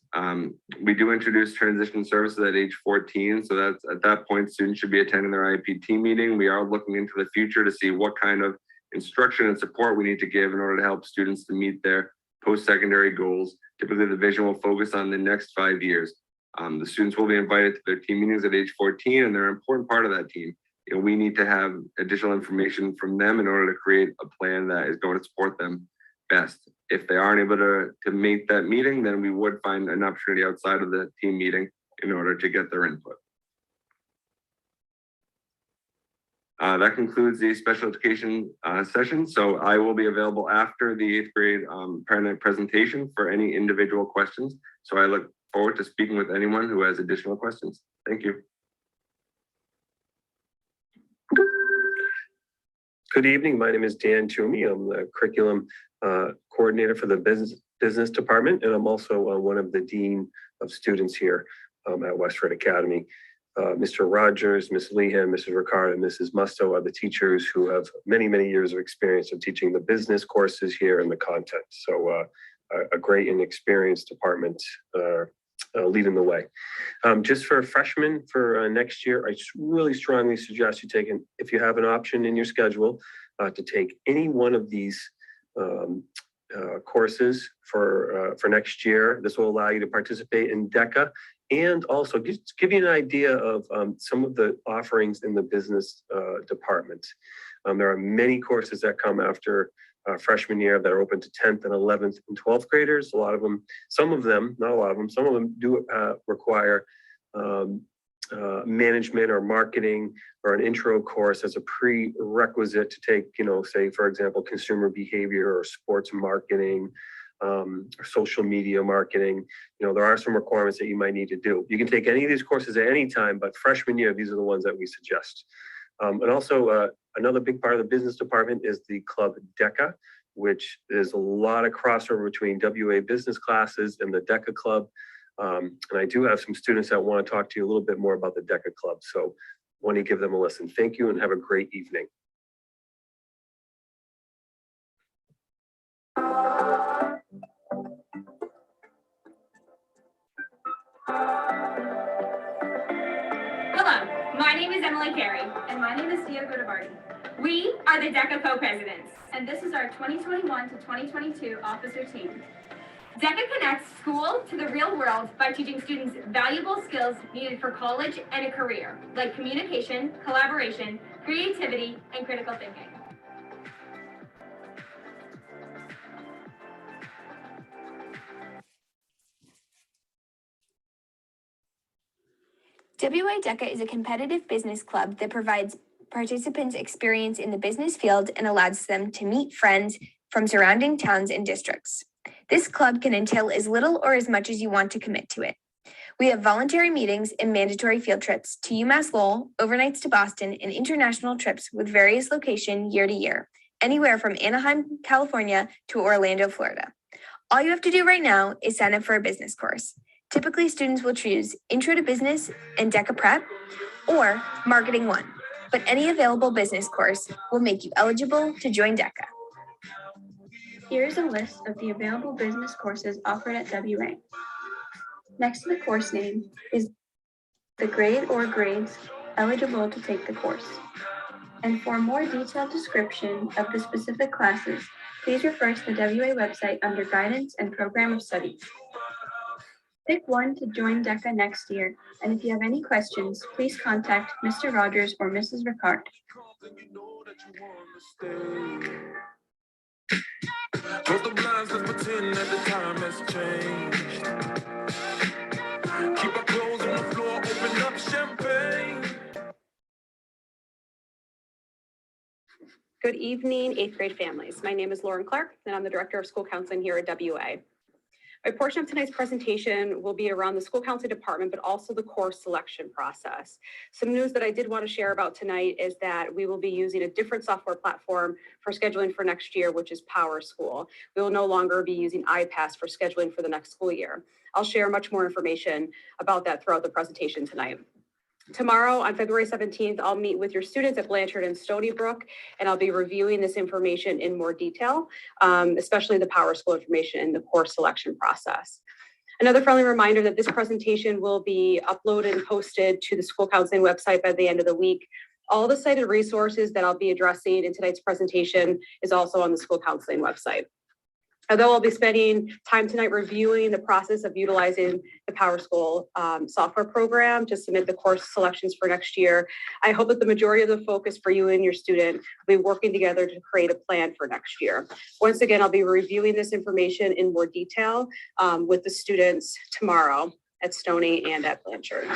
We do introduce transition services at age 14. So that's at that point, students should be attending their IEP team meeting. We are looking into the future to see what kind of instruction and support we need to give in order to help students to meet their post-secondary goals. Typically, the vision will focus on the next 5 years. The students will be invited to their team meetings at age 14, and they're an important part of that team. We need to have additional information from them in order to create a plan that is going to support them best. If they aren't able to make that meeting, then we would find an opportunity outside of the team meeting in order to get their input. That concludes the special education session. So I will be available after the 8th grade parent presentation for any individual questions. So I look forward to speaking with anyone who has additional questions. Thank you. Good evening. My name is Dan Toomey. I'm the curriculum coordinator for the business department, and I'm also one of the dean of students here at Westford Academy. Mr. Rogers, Ms. Lehan, Mrs. Ricard, and Mrs. Musto are the teachers who have many, many years of experience of teaching the business courses here and the content. So a great and experienced department leading the way. Just for freshmen for next year, I really strongly suggest you take, if you have an option in your schedule, to take any one of these courses for next year. This will allow you to participate in DECA and also just give you an idea of some of the offerings in the business department. There are many courses that come after freshman year that are open to 10th and 11th and 12th graders. A lot of them, some of them, not a lot of them, some of them do require management or marketing or an intro course as a prerequisite to take, say, for example, consumer behavior or sports marketing, or social media marketing. There are some requirements that you might need to do. You can take any of these courses at any time, but freshman year, these are the ones that we suggest. And also another big part of the business department is the club DECA, which is a lot of crossover between WA business classes and the DECA club. And I do have some students that want to talk to you a little bit more about the DECA club. So want to give them a listen. Thank you and have a great evening. Hello, my name is Emily Carey. And my name is Dia Godavarty. We are the DECA co-presidents. And this is our 2021 to 2022 officer team. DECA connects school to the real world by teaching students valuable skills needed for college and a career, like communication, collaboration, creativity, and critical thinking. WA DECA is a competitive business club that provides participants experience in the business field and allows them to meet friends from surrounding towns and districts. This club can entail as little or as much as you want to commit to it. We have voluntary meetings and mandatory field trips to UMass Lowell, overnights to Boston, and international trips with various locations year to year, anywhere from Anaheim, California to Orlando, Florida. All you have to do right now is sign up for a business course. Typically, students will choose Intro to Business and DECA Prep or Marketing 1, but any available business course will make you eligible to join DECA. Here's a list of the available business courses offered at WA. Next to the course name is the grade or grades eligible to take the course. And for a more detailed description of the specific classes, please refer to the WA website under Guidance and Program of Studies. Pick one to join DECA next year, and if you have any questions, please contact Mr. Rogers or Mrs. Ricard. Close the blinds, let's pretend that the time has changed. Keep our clothes on the floor, open up champagne. Good evening, 8th grade families. My name is Lauren Clark, and I'm the Director of School Counseling here at WA. A portion of tonight's presentation will be around the school counseling department, but also the course selection process. Some news that I did want to share about tonight is that we will be using a different software platform for scheduling for next year, which is PowerSchool. We will no longer be using iPass for scheduling for the next school year. I'll share much more information about that throughout the presentation tonight. Tomorrow on February 17th, I'll meet with your students at Blanchard and Stony Brook, and I'll be reviewing this information in more detail, especially the PowerSchool information in the course selection process. Another friendly reminder that this presentation will be uploaded and posted to the school counseling website by the end of the week. All the cited resources that I'll be addressing in tonight's presentation is also on the school counseling website. Although I'll be spending time tonight reviewing the process of utilizing the PowerSchool software program to submit the course selections for next year, I hope that the majority of the focus for you and your student will be working together to create a plan for next year. Once again, I'll be reviewing this information in more detail with the students tomorrow at Stony and at Blanchard.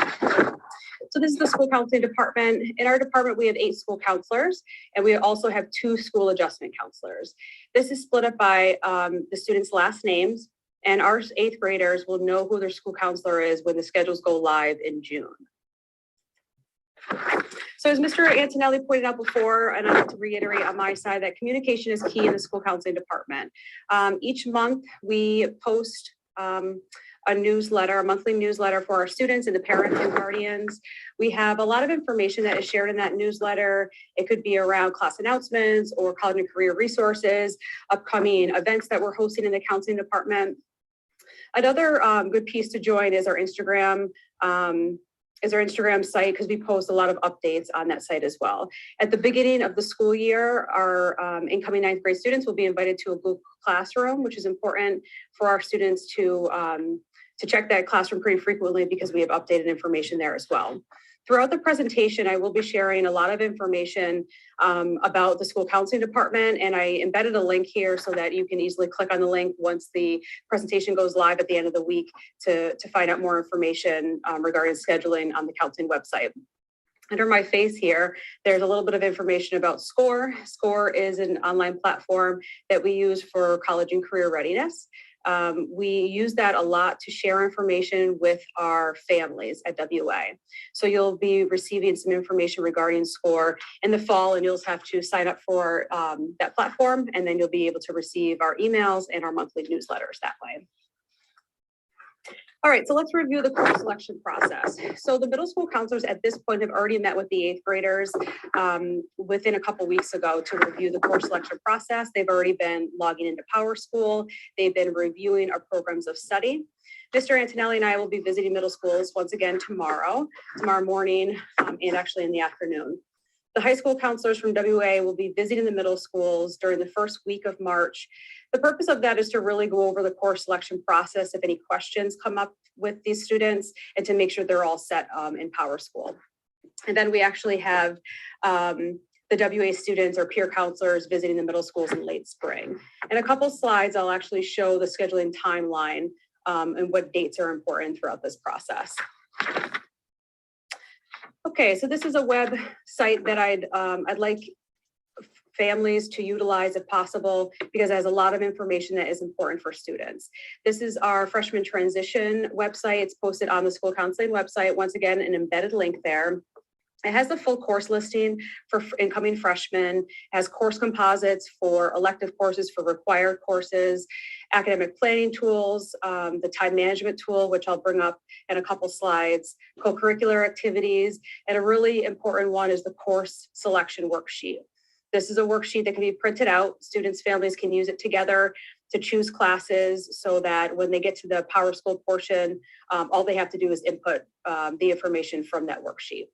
So this is the school counseling department. In our department, we have 8 school counselors, and we also have 2 school adjustment counselors. This is split up by the students' last names, and our 8th graders will know who their school counselor is when the schedules go live in June. So as Mr. Antonelli pointed out before, and I'd like to reiterate on my side, that communication is key in the school counseling department. Each month, we post a newsletter, a monthly newsletter for our students and the parents and guardians. We have a lot of information that is shared in that newsletter. It could be around class announcements or college and career resources, upcoming events that we're hosting in the counseling department. Another good piece to join is our Instagram site, because we post a lot of updates on that site as well. At the beginning of the school year, our incoming 9th grade students will be invited to a Google Classroom, which is important for our students to check that classroom pretty frequently, because we have updated information there as well. Throughout the presentation, I will be sharing a lot of information about the school counseling department, and I embedded a link here so that you can easily click on the link once the presentation goes live at the end of the week to find out more information regarding scheduling on the counseling website. Under my face here, there's a little bit of information about SCORE. SCORE is an online platform that we use for college and career readiness. We use that a lot to share information with our families at WA. So you'll be receiving some information regarding SCORE in the fall, and you'll have to sign up for that platform, and then you'll be able to receive our emails and our monthly newsletters that way. All right, so let's review the course selection process. So the middle school counselors at this point have already met with the 8th graders within a couple weeks ago to review the course selection process. They've already been logging into PowerSchool. They've been reviewing our programs of study. Mr. Antonelli and I will be visiting middle schools once again tomorrow morning, and actually in the afternoon. The high school counselors from WA will be visiting the middle schools during the first week of March. The purpose of that is to really go over the course selection process, if any questions come up with these students, and to make sure they're all set in PowerSchool. And then we actually have the WA students or peer counselors visiting the middle schools in late spring. In a couple slides, I'll actually show the scheduling timeline and what dates are important throughout this process. Okay, so this is a website that I'd like families to utilize if possible, because it has a lot of information that is important for students. This is our freshman transition website. It's posted on the school counseling website. Once again, an embedded link there. It has the full course listing for incoming freshmen, has course composites for elective courses, for required courses, academic planning tools, the time management tool, which I'll bring up in a couple slides, co-curricular activities, and a really important one is the course selection worksheet. This is a worksheet that can be printed out. Students, families can use it together to choose classes so that when they get to the PowerSchool portion, all they have to do is input the information from that worksheet.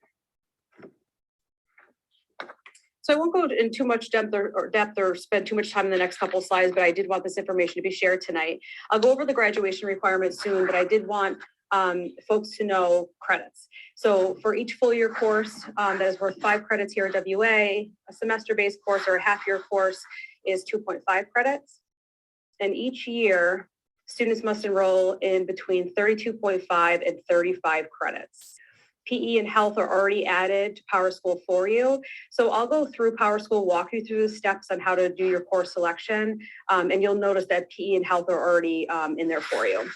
So I won't go in too much depth or spend too much time in the next couple of slides, but I did want this information to be shared tonight. I'll go over the graduation requirements soon, but I did want folks to know credits. So for each full year course that is worth 5 credits here at WA, a semester-based course or a half-year course is 2.5 credits. And each year, students must enroll in between 32.5 and 35 credits. PE and health are already added to PowerSchool for you. So I'll go through PowerSchool, walk you through the steps on how to do your course selection. And you'll notice that PE and health are already in there for you.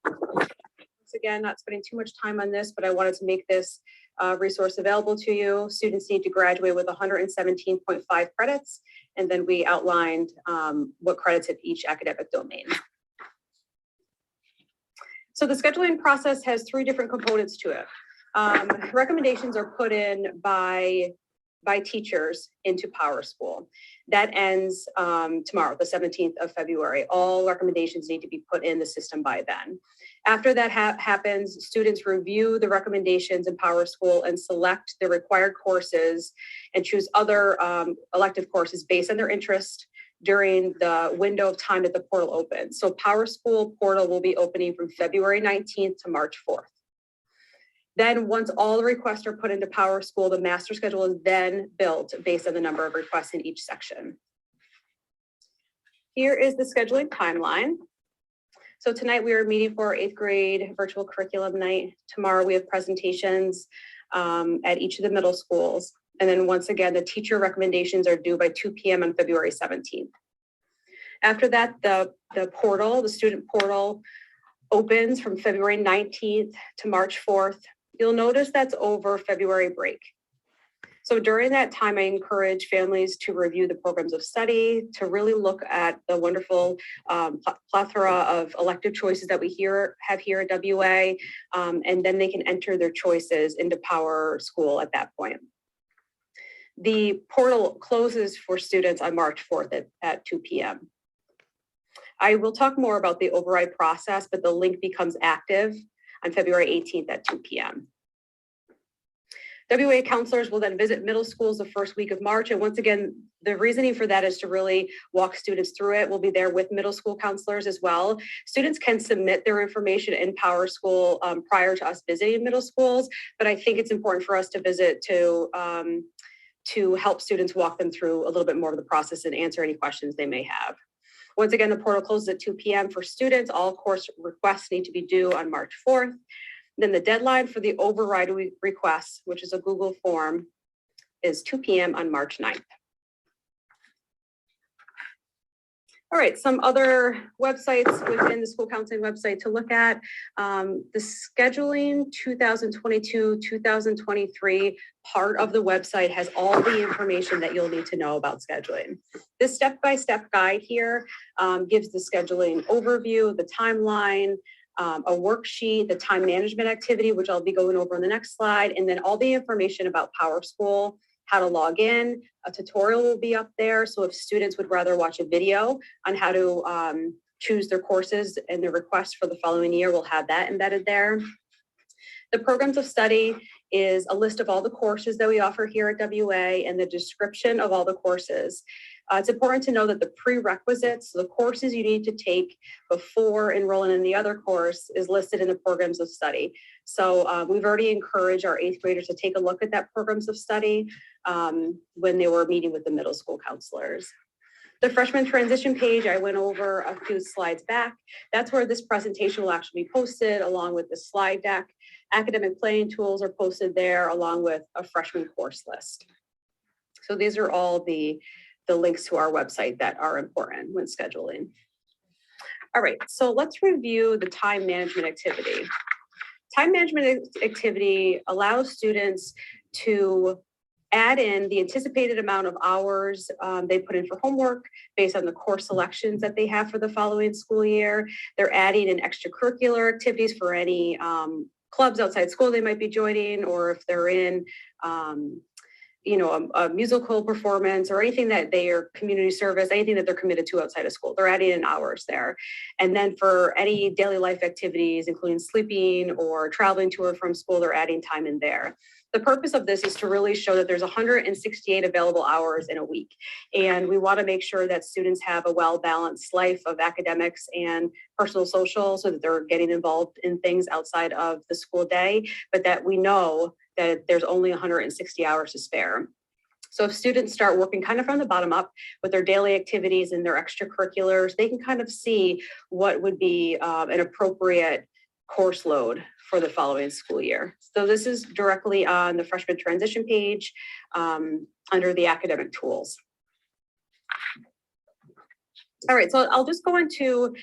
Once again, not spending too much time on this, but I wanted to make this resource available to you. Students need to graduate with 117.5 credits. And then we outlined what credits at each academic domain. So the scheduling process has 3 different components to it. Recommendations are put in by teachers into PowerSchool. That ends tomorrow, the 17th of February. All recommendations need to be put in the system by then. After that happens, students review the recommendations in PowerSchool and select the required courses and choose other elective courses based on their interest during the window of time that the portal opens. So PowerSchool portal will be opening from February 19th to March 4th. Then once all the requests are put into PowerSchool, the master schedule is then built based on the number of requests in each section. Here is the scheduling timeline. So tonight we are meeting for our 8th grade virtual curriculum night. Tomorrow we have presentations at each of the middle schools. And then once again, the teacher recommendations are due by 2 p.m. on February 17th. After that, the portal, the student portal opens from February 19th to March 4th. You'll notice that's over February break. So during that time, I encourage families to review the programs of study, to really look at the wonderful plethora of elective choices that we have here at WA, and then they can enter their choices into PowerSchool at that point. The portal closes for students on March 4th at 2 p.m. I will talk more about the override process, but the link becomes active on February 18th at 2 p.m. WA counselors will then visit middle schools the first week of March. And once again, the reasoning for that is to really walk students through it. We'll be there with middle school counselors as well. Students can submit their information in PowerSchool prior to us visiting middle schools, but I think it's important for us to visit to help students walk them through a little bit more of the process and answer any questions they may have. Once again, the portal closes at 2 p.m. for students. All course requests need to be due on March 4th. Then the deadline for the override requests, which is a Google form, is 2 p.m. on March 9th. All right, some other websites within the school counseling website to look at. The scheduling 2022-2023 part of the website has all the information that you'll need to know about scheduling. This step-by-step guide here gives the scheduling overview, the timeline, a worksheet, the time management activity, which I'll be going over on the next slide, and then all the information about PowerSchool, how to log in. A tutorial will be up there. So if students would rather watch a video on how to choose their courses and their request for the following year. We'll have that embedded there. The programs of study is a list of all the courses that we offer here at WA and the description of all the courses. It's important to know that the prerequisites, the courses you need to take before enrolling in the other course, is listed in the programs of study. So we've already encouraged our 8th graders to take a look at that programs of study when they were meeting with the middle school counselors. The freshman transition page, I went over a few slides back. That's where this presentation will actually be posted along with the slide deck. Academic planning tools are posted there along with a freshman course list. So these are all the links to our website that are important when scheduling. All right, so let's review the time management activity. Time management activity allows students to add in the anticipated amount of hours they put in for homework based on the course selections that they have for the following school year. They're adding in extracurricular activities for any clubs outside school they might be joining, or if they're in a musical performance or anything that they are community service, anything that they're committed to outside of school, they're adding in hours there. And then for any daily life activities, including sleeping or traveling to or from school, they're adding time in there. The purpose of this is to really show that there's 168 available hours in a week. And we want to make sure that students have a well-balanced life of academics and personal social so that they're getting involved in things outside of the school day, but that we know that there's only 160 hours to spare. So if students start working kind of from the bottom up with their daily activities and their extracurriculars, they can kind of see what would be an appropriate course load for the following school year. So this is directly on the freshman transition page under the academic tools. All right, so I'll just go into,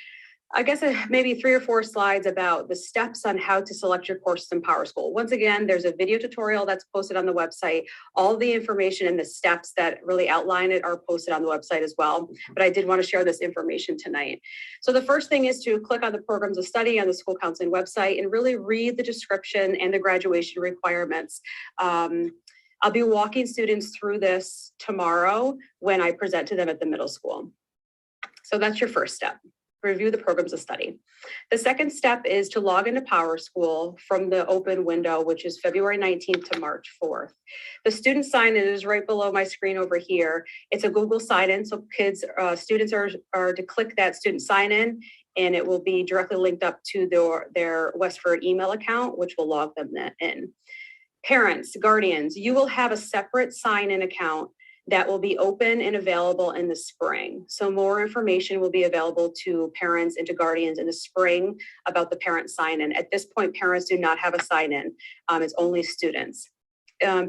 I guess, maybe 3 or 4 slides about the steps on how to select your courses in PowerSchool. Once again, there's a video tutorial that's posted on the website. All the information and the steps that really outline it are posted on the website as well. But I did want to share this information tonight. So the first thing is to click on the programs of study on the school counseling website and really read the description and the graduation requirements. I'll be walking students through this tomorrow when I present to them at the middle school. So that's your first step. Review the programs of study. The second step is to log into PowerSchool from the open window, which is February 19th to March 4th. The student sign-in is right below my screen over here. It's a Google sign-in, so students are to click that student sign-in, and it will be directly linked up to their Westford email account, which will log them in. Parents, guardians, you will have a separate sign-in account that will be open and available in the spring. So more information will be available to parents and to guardians in the spring about the parent sign-in. At this point, parents do not have a sign-in. It's only students.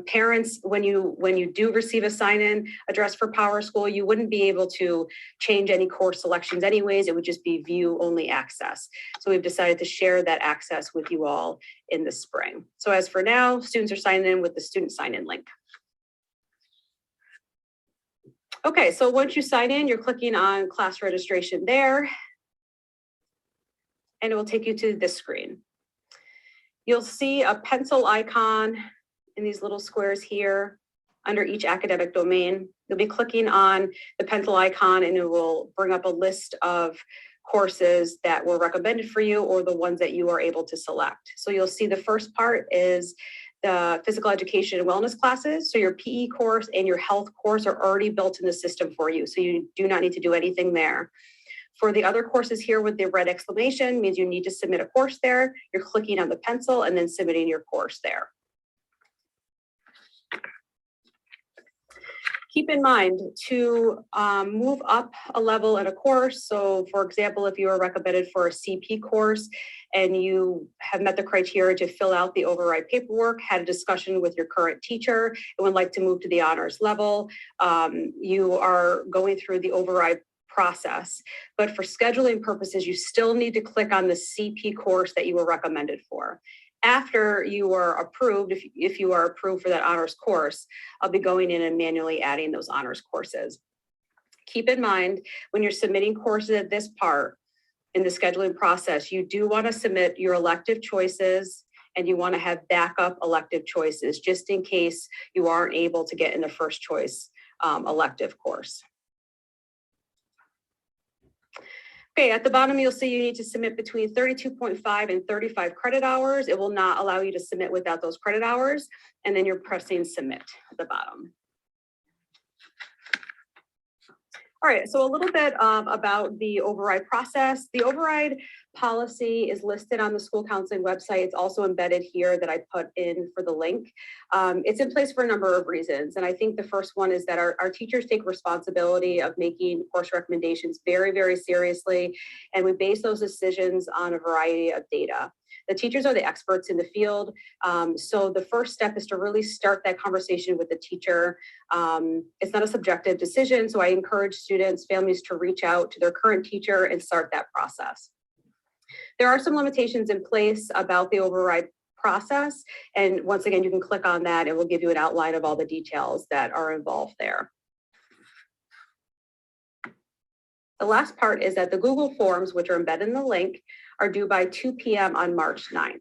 Parents, when you do receive a sign-in address for PowerSchool, you wouldn't be able to change any course selections anyways. It would just be view-only access. So we've decided to share that access with you all in the spring. So as for now, students are signing in with the student sign-in link. Okay, so once you sign in, you're clicking on class registration there, and it will take you to this screen. You'll see a pencil icon in these little squares here under each academic domain. You'll be clicking on the pencil icon, and it will bring up a list of courses that were recommended for you or the ones that you are able to select. So you'll see the first part is the physical education and wellness classes. So your PE course and your health course are already built in the system for you. So you do not need to do anything there. For the other courses here with the red exclamation means you need to submit a course there. You're clicking on the pencil and then submitting your course there. Keep in mind to move up a level in a course. So for example, if you are recommended for a CP course and you have met the criteria to fill out the override paperwork, had a discussion with your current teacher, and would like to move to the honors level, you are going through the override process. But for scheduling purposes, you still need to click on the CP course that you were recommended for. After you are approved, if you are approved for that honors course, I'll be going in and manually adding those honors courses. Keep in mind, when you're submitting courses at this part in the scheduling process, you do want to submit your elective choices and you want to have backup elective choices just in case you aren't able to get in the first choice elective course. Okay, at the bottom, you'll see you need to submit between 32.5 and 35 credit hours. It will not allow you to submit without those credit hours. And then you're pressing submit at the bottom. All right, so a little bit about the override process. The override policy is listed on the school counseling website. It's also embedded here that I put in for the link. It's in place for a number of reasons. And I think the first one is that our teachers take responsibility of making course recommendations very, very seriously. And we base those decisions on a variety of data. The teachers are the experts in the field. So the first step is to really start that conversation with the teacher. It's not a subjective decision. So I encourage students, families to reach out to their current teacher and start that process. There are some limitations in place about the override process. And once again, you can click on that. It will give you an outline of all the details that are involved there. The last part is that the Google Forms, which are embedded in the link, are due by 2 p.m. on March 9th.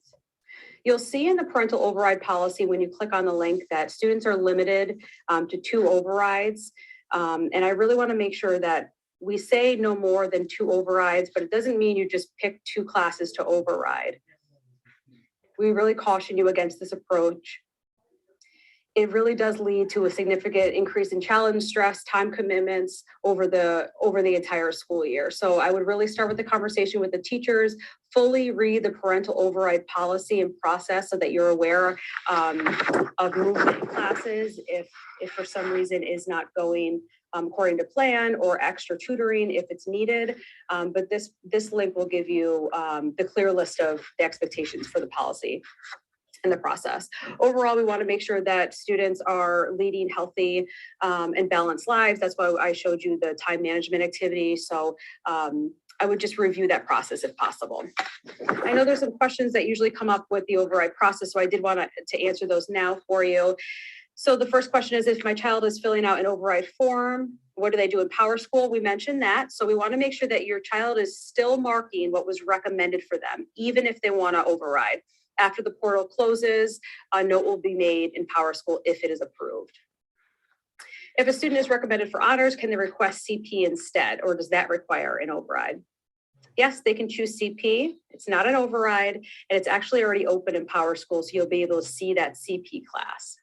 You'll see in the parental override policy when you click on the link that students are limited to 2 overrides. And I really want to make sure that we say no more than 2 overrides, but it doesn't mean you just pick 2 classes to override. We really caution you against this approach. It really does lead to a significant increase in challenge stress, time commitments over the entire school year. So I would really start with the conversation with the teachers, fully read the parental override policy and process so that you're aware of movement classes if for some reason is not going according to plan, or extra tutoring if it's needed. But this link will give you the clear list of the expectations for the policy in the process. Overall, we want to make sure that students are leading healthy and balanced lives. That's why I showed you the time management activity. So I would just review that process if possible. I know there's some questions that usually come up with the override process, so I did want to answer those now for you. So the first question is, if my child is filling out an override form, what do they do in PowerSchool? We mentioned that. So we want to make sure that your child is still marking what was recommended for them, even if they want to override. After the portal closes, a note will be made in PowerSchool if it is approved. If a student is recommended for honors, can they request CP instead, or does that require an override? Yes, they can choose CP. It's not an override, and it's actually already open in PowerSchool, so you'll be able to see that CP class.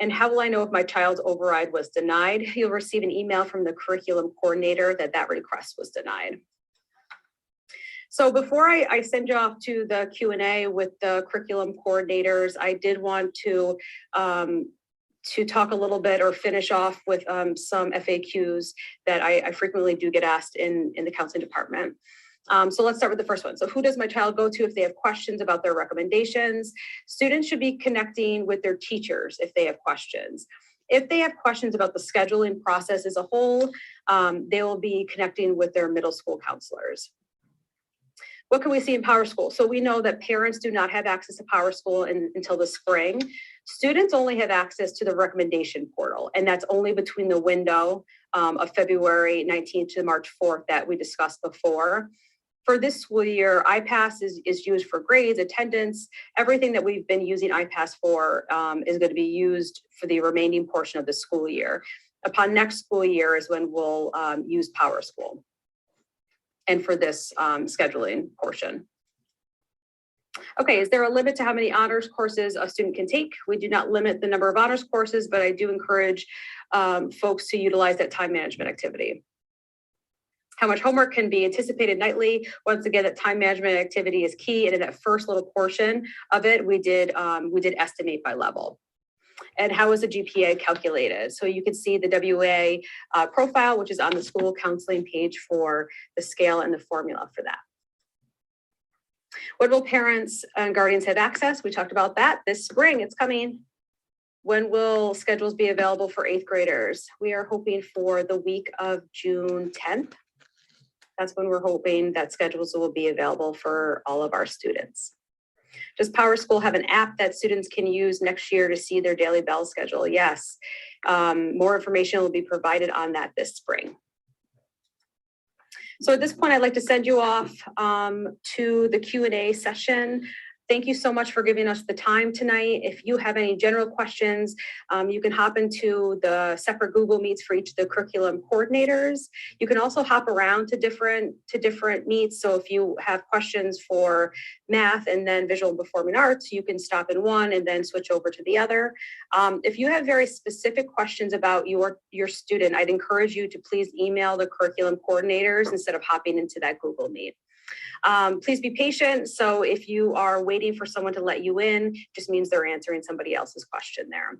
And how will I know if my child's override was denied? You'll receive an email from the curriculum coordinator that request was denied. So before I send you off to the Q&A with the curriculum coordinators, I did want to talk a little bit or finish off with some FAQs that I frequently do get asked in the counseling department. So let's start with the first one. So who does my child go to if they have questions about their recommendations? Students should be connecting with their teachers if they have questions. If they have questions about the scheduling process as a whole, they will be connecting with their middle school counselors. What can we see in PowerSchool? So we know that parents do not have access to PowerSchool until the spring. Students only have access to the recommendation portal, and that's only between the window of February 19th to March 4th that we discussed before. For this school year, IPASS is used for grades, attendance, everything that we've been using IPASS for is going to be used for the remaining portion of the school year. Upon next school year is when we'll use PowerSchool. And for this scheduling portion. Okay, is there a limit to how many honors courses a student can take? We do not limit the number of honors courses, but I do encourage folks to utilize that time management activity. How much homework can be anticipated nightly? Once again, that time management activity is key. And in that first little portion of it, we did estimate by level. And how is the GPA calculated? So you can see the WA profile, which is on the school counseling page for the scale and the formula for that. When will parents and guardians have access? We talked about that this spring, it's coming. When will schedules be available for 8th graders? We are hoping for the week of June 10th. That's when we're hoping that schedules will be available for all of our students. Does PowerSchool have an app that students can use next year to see their daily bell schedule? Yes. More information will be provided on that this spring. So at this point, I'd like to send you off to the Q&A session. Thank you so much for giving us the time tonight. If you have any general questions, you can hop into the separate Google Meets for each of the curriculum coordinators. You can also hop around to different meets. So if you have questions for math and then visual and performing arts, you can stop in one and then switch over to the other. If you have very specific questions about your student, I'd encourage you to please email the curriculum coordinators instead of hopping into that Google Meet. Please be patient. So if you are waiting for someone to let you in, just means they're answering somebody else's question there.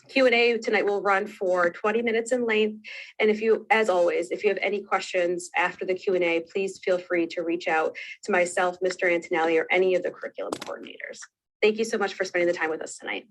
Q&A tonight will run for 20 minutes in length. And as always, if you have any questions after the Q&A, please feel free to reach out to myself, Mr. Antonelli, or any of the curriculum coordinators. Thank you so much for spending the time with us tonight.